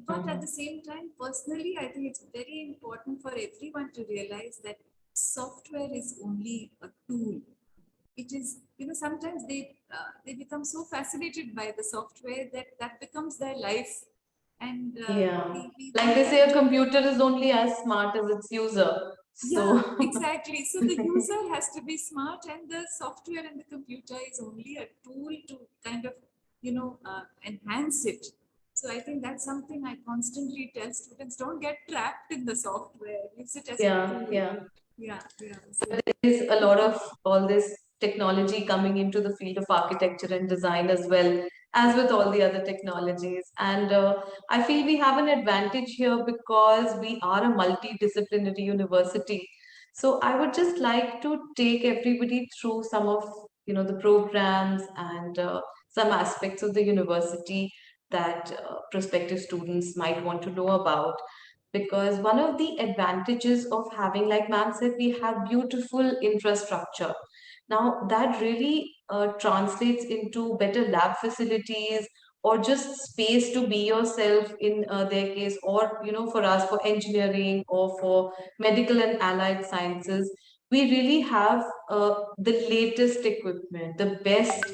But at Mhm. the same time, personally, I think it's very important for everyone to realize that software is only a tool. It is, sometimes they become so fascinated by the software that becomes their life, And Yeah. we Like they say, a computer is only as smart as its user. So, yeah, exactly. So the user has to be smart, and the software and the computer is only a tool to kind of, enhance it. So I think that's something I constantly tell students: don't get trapped in the software. Use it as a yeah, tool. yeah. Yeah, yeah. So, There's a lot of all this technology coming into the field of architecture and design as well as with all the other technologies. And I feel we have an advantage here because we are a multidisciplinary university. So I would just like to take everybody through some of the programs and some aspects of the university that prospective students might want to know about, because one of the advantages of having, like ma'am said, we have beautiful infrastructure. Now that really translates into better lab facilities or just space to be yourself in their case, or for us, for engineering or for medical and allied sciences, we really have the latest equipment, the best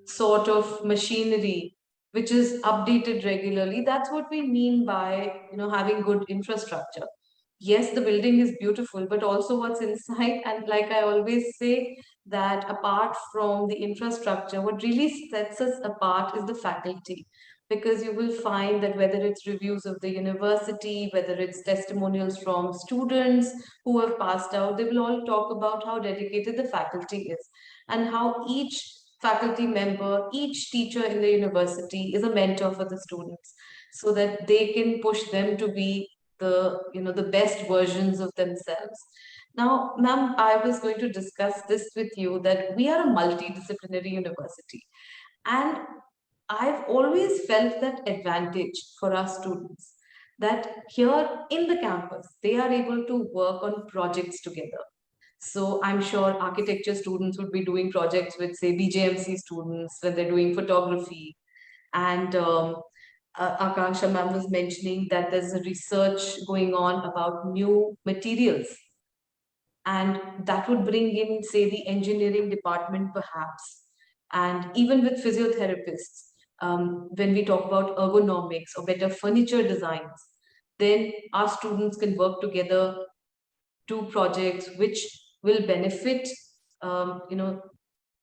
sort of machinery which is updated regularly. That's what we mean by having good infrastructure. Yes, the building is beautiful, but also what's inside. And like I always say, that apart from the infrastructure, what really sets us apart is the faculty. Because you will find that whether it's reviews of the university, whether it's testimonials from students who have passed out, they will all talk about how dedicated the faculty is and how each faculty member, each teacher in the university is a mentor for the students, so that they can push them to be the best versions of themselves. Now, ma'am, I was going to discuss this with you, that we are a multidisciplinary university, and I've always felt that advantage for our students, that here in the campus they are able to work on projects together. So I'm sure architecture students would be doing projects with, say, BJMC students when they're doing photography. And Akanksha ma'am was mentioning that there's a research going on about new materials, and that would bring in, say, the engineering department perhaps, and even with physiotherapists. When we talk about ergonomics or better furniture designs, then our students can work together, do projects which will benefit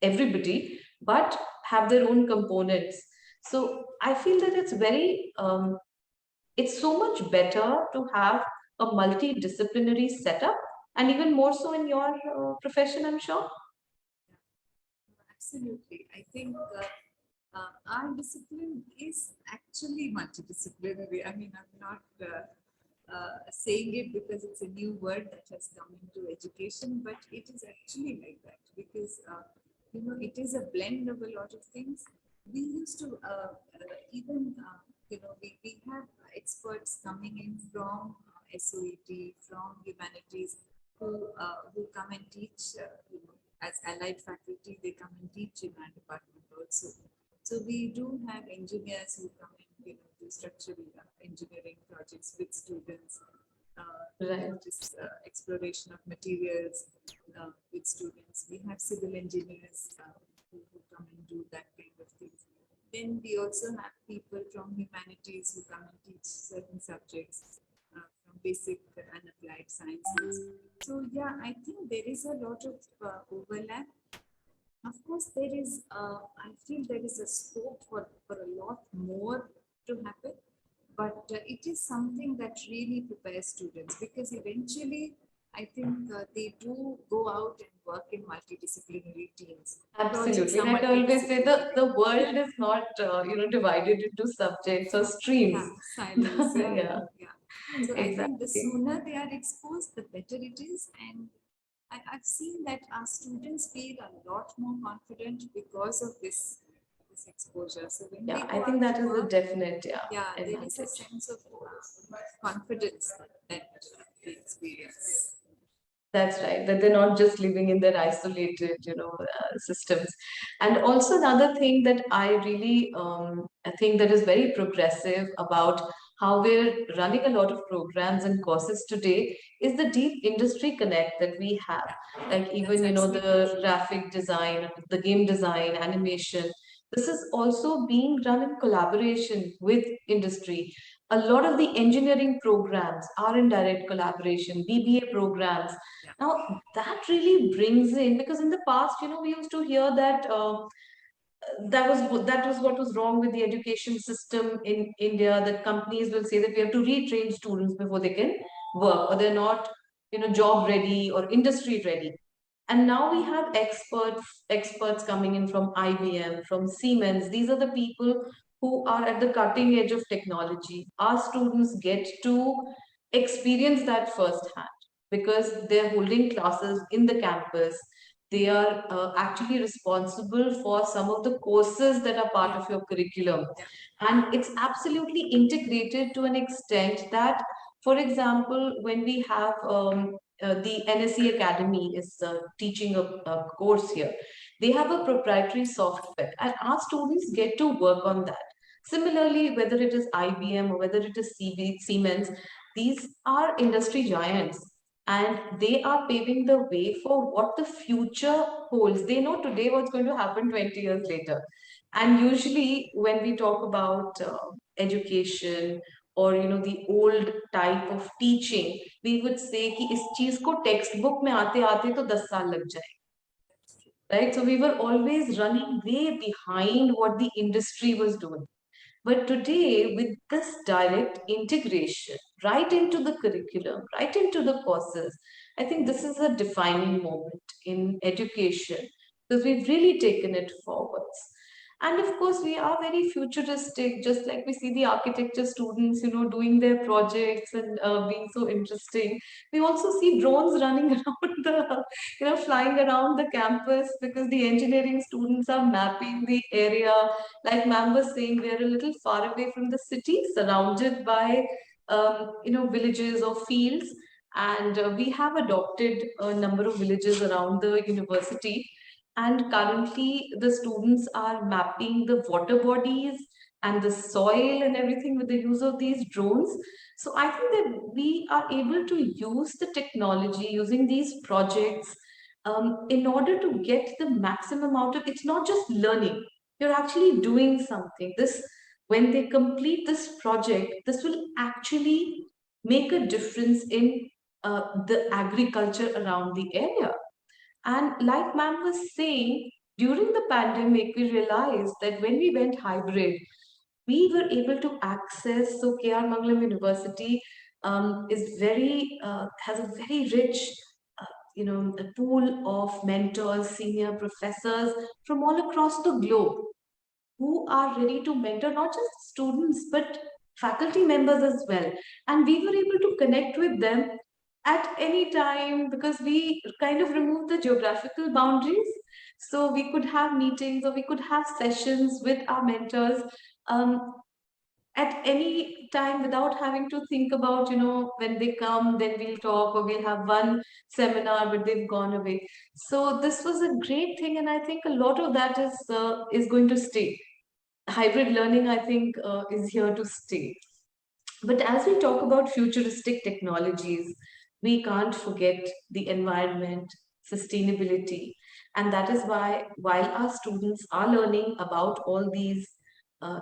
everybody, but have their own components. So I feel that it's so much better to have a multidisciplinary setup, and even more so in your profession, I'm sure. absolutely. I think our discipline is actually multidisciplinary. I mean, I'm not saying it because it's a new word that has come into education, but it is actually like that because it is a blend of a lot of things. We used to even we have experts coming in from SOET, from humanities, who come and teach. As allied faculty, they come and teach in our department also. So we do have engineers who come in, do structural engineering projects with students, Right. this exploration of materials with students. We have civil engineers who come and do that kind of things. Then we also have people from humanities who come and teach certain subjects from basic and applied sciences. So yeah, I think there is a lot of overlap. Of course, there is. I feel there is a scope for a lot more to happen, but it is something that really prepares students because eventually, I think they do go out and work in multidisciplinary teams. Projects Absolutely. are Like I always say, the multidisciplinary. world is not divided into subjects or streams. Yeah, silos. Yeah, Yeah, yeah. So I think the exactly. sooner they are exposed, the better it is. And I've seen that our students feel a lot more confident because of this exposure. So when Yeah, they I go think out that to is a work, definite, yeah, there is a advantage. sense of confidence that they experience. That's right, that they're not just living in their isolated, systems. And also another thing that I think that is very progressive about how we're running a lot of programs and courses today is the deep industry connect that we have. Like That's even, absolutely the true. graphic design, the game design, animation. This is also being run in collaboration with industry. A lot of the engineering programs are in direct collaboration, BBA programs. Yeah. Now that really brings in, because in the past, we used to hear that that was what was wrong with the education system in India. That companies will say that we have to retrain students before they can work, or they're not, job ready or industry ready. And now we have experts coming in from IBM, from Siemens. These are the people who are at the cutting edge of technology. Our students get to experience that firsthand because they're holding classes in the campus. They are actually responsible for some of the courses that are part of your curriculum. And it's absolutely integrated to an extent that, for example, when we have the NSE Academy is teaching a course here. They have a proprietary software, and our students get to work on that. Similarly, whether it is IBM or whether it is Siemens, these are industry giants, and they are paving the way for what the future holds. They know today what's going to happen 20 years later. And usually, when we talk about education or the old type of teaching, we would say कि इस चीज को text book में आते आते तो 10 साल लग जाए, right? So we were always running way behind what the industry was doing. But today, with this direct integration right into the curriculum, right into the courses, I think this is a defining moment in education because we've really taken it forwards. And of course, we are very futuristic, just like we see the architecture students, doing their projects and being so interesting. We also see drones running around flying around the campus because the engineering students are mapping the area. Like ma'am was saying, we are a little far away from the city, surrounded by, villages or fields. And we have adopted a number of villages around the university, and currently, the students are mapping the water bodies and the soil and everything with the use of these drones. So I think that we are able to use the technology using these projects in order to get the maximum out of it's not just learning, you're actually doing something. This, when they complete this project, this will actually make a difference in the agriculture around the area. And like ma'am was saying, during the pandemic, we realized that when we went hybrid, we were able to access. So KR Mangalam University has a very rich, a pool of mentors, senior professors from all across the globe who are ready to mentor not just students but faculty members as well. And we were able to connect with them at any time because we kind of removed the geographical boundaries. So we could have meetings or we could have sessions with our mentors um, at any time without having to think about, when they come, then we'll talk or we'll have one seminar, but they've gone away. So this was a great thing. And I think a lot of that is going to stay. Hybrid learning, I think, is here to stay. But as we talk about futuristic technologies, we can't forget the environment, sustainability. And that is why, while our students are learning about all these uh,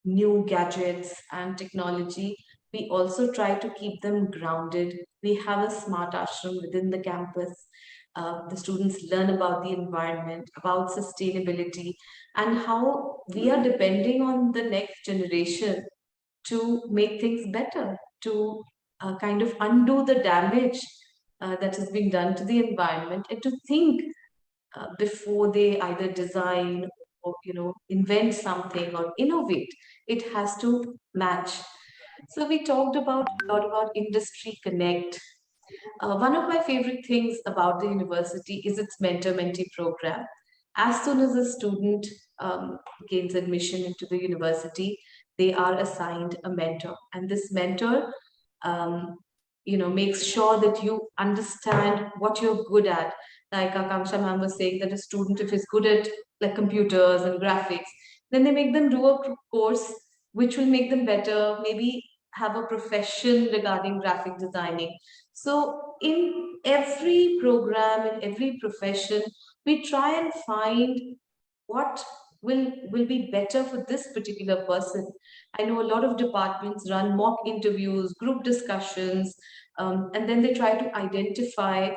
new gadgets and technology, we also try to keep them grounded. We have a smart ashram within the campus. The students learn about the environment, about sustainability, and how we are depending on the next generation to make things better, to kind of undo the damage that has been done to the environment, and to think before they either design or invent something or innovate. It has to match. So we talked about a lot about industry connect. One of my favorite things about the university is its mentor-mentee program. As soon as a student gains admission into the university, they are assigned a mentor, and this mentor, um, makes sure that you understand what you're good at. Like Akanksha ma'am was saying, that a student, if is good at like computers and graphics, then they make them do a course which will make them better. Maybe have a profession regarding graphic designing. So in every program, in every profession, we try and find what will be better for this particular person. I know a lot of departments run mock interviews, group discussions, and then they try to identify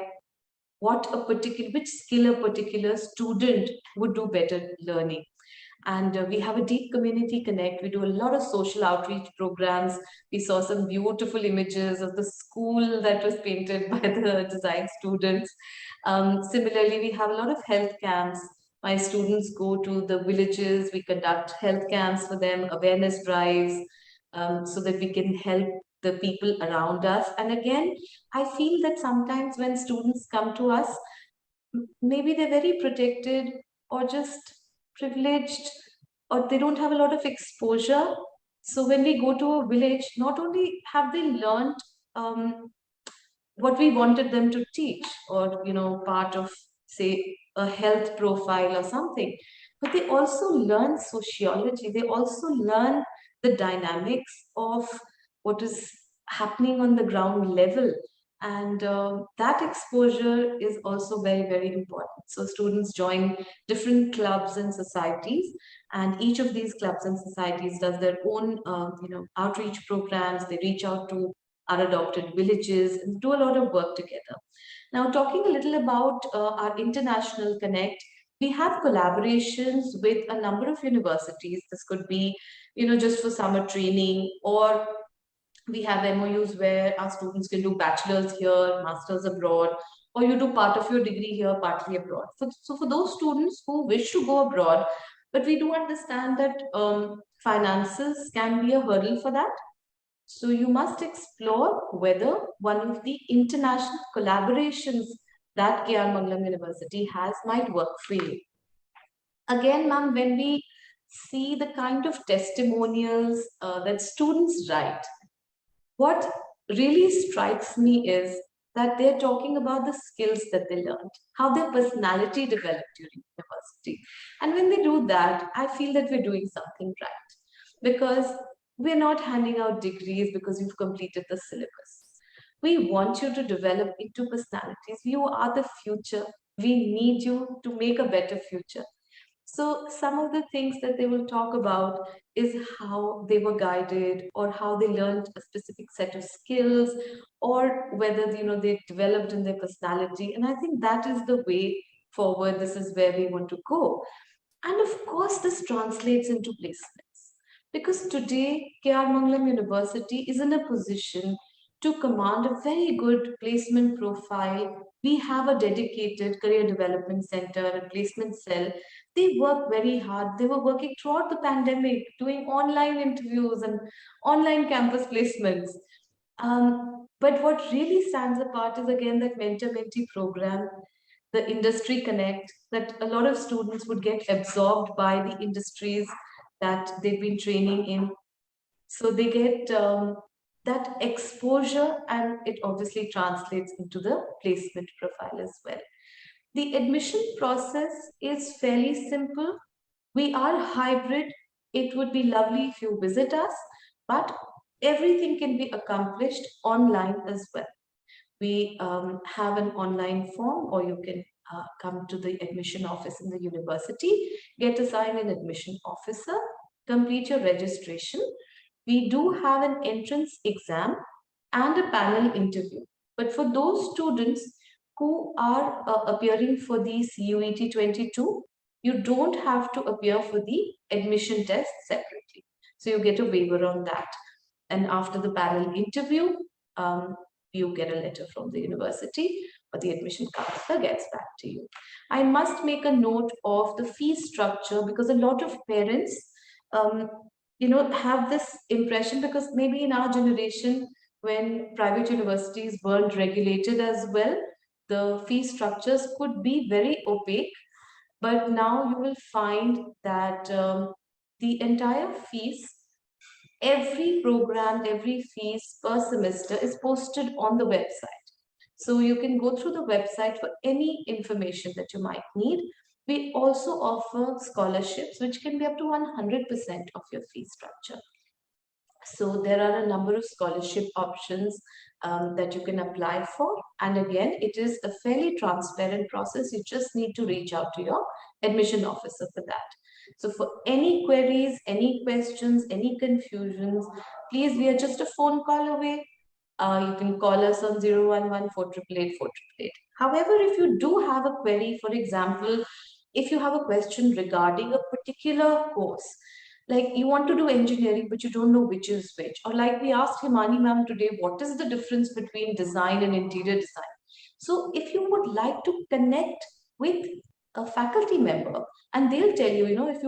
which skill a particular student would do better learning. And we have a deep community connect. We do a lot of social outreach programs. We saw some beautiful images of the school that was painted by the design students. Similarly, we have a lot of health camps. My students go to the villages. We conduct health camps for them, awareness drives, so that we can help the people around us. And again, I feel that sometimes when students come to us, maybe they're very protected or just privileged, or they don't have a lot of exposure. So when we go to a village, not only have they learned um, what we wanted them to teach, or part of, say, a health profile or something, but they also learn sociology. They also learn the dynamics of what is happening on the ground level. And that exposure is also very, very important. So students join different clubs and societies, and each of these clubs and societies does their own outreach programs. They reach out to our adopted villages and do a lot of work together. Now, talking a little about our international connect, we have collaborations with a number of universities. This could be, just for summer training, or we have MOUs where our students can do bachelor's here, master's abroad, or you do part of your degree here, partly abroad. So for those students who wish to go abroad, but we do understand that finances can be a hurdle for that. So you must explore whether one of the international collaborations that KR Mangalam University has might work for you. Again, ma'am, when we see the kind of testimonials that students write, what really strikes me is that they're talking about the skills that they learned, how their personality developed during university. And when they do that, I feel that we're doing something right, because we're not handing out degrees because you've completed the syllabus. We want you to develop into personalities. You are the future. We need you to make a better future. So some of the things that they will talk about is how they were guided, or how they learned a specific set of skills, or whether they developed in their personality. And I think that is the way forward. This is where we want to go. And of course, this translates into placements, because today KR Mangalam University is in a position to command a very good placement profile. We have a dedicated career development center, a placement cell. They work very hard. They were working throughout the pandemic, doing online interviews and online campus placements. But what really stands apart is again that mentor-mentee program, the industry connect, that a lot of students would get absorbed by the industries that they've been training in. So they get that exposure, and it obviously translates into the placement profile as well. The admission process is fairly simple. We are hybrid. It would be lovely if you visit us, but everything can be accomplished online as well. We have an online form, or you can come to the admission office in the university, get assigned an admission officer, complete your registration. We do have an entrance exam and a panel interview. But for those students who are appearing for the CUET 22, you don't have to appear for the admission test separately. So you get a waiver on that. And after the panel interview, you get a letter from the university, or the admission counselor gets back to you. I must make a note of the fee structure, because a lot of parents, have this impression, because maybe in our generation, when private universities weren't regulated as well, the fee structures could be very opaque. But now you will find that the entire fees, every program, every fees per semester is posted on the website. So you can go through the website for any information that you might need. We also offer scholarships, which can be up to 100% of your fee structure. So there are a number of scholarship options that you can apply for. And again, it is a fairly transparent process. You just need to reach out to your admission officer for that. So for any queries, any questions, any confusions, please, we are just a phone call away. You can call us on 011 488 However, if you do have a query, for example, if you have a question regarding a particular course, like you want to do engineering, but you don't know which is which, or like we asked Himani ma'am today, what is the difference between design and interior design? So if you would like to connect with a faculty member, and they'll tell you, if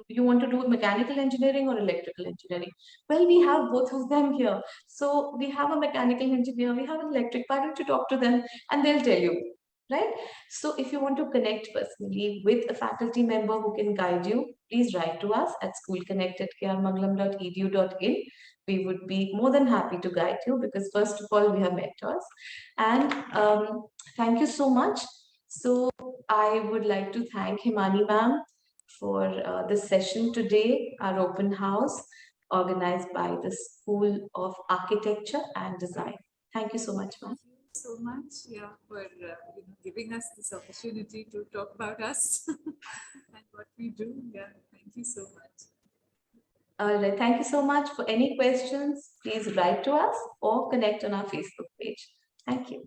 you want to do mechanical engineering or electrical engineering, well, we have both of them here. So we have a mechanical engineer, we have an electric. Why don't you talk to them and they'll tell you, right? So if you want to connect personally with a faculty member who can guide you, please write to us at schoolconnect@krmangalam.edu.in. We would be more than happy to guide you, because first of all, we have mentors. And thank you so much. So I would like to thank Himani ma'am for this session today, our open house organized by the School of Architecture and Design. Thank you so much, ma'am. Thank you so much, yeah, for giving us this opportunity to talk about us and what we do. Yeah, thank you so much. All right, thank you so much. For any questions, please write to us or connect on our Facebook page. Thank you.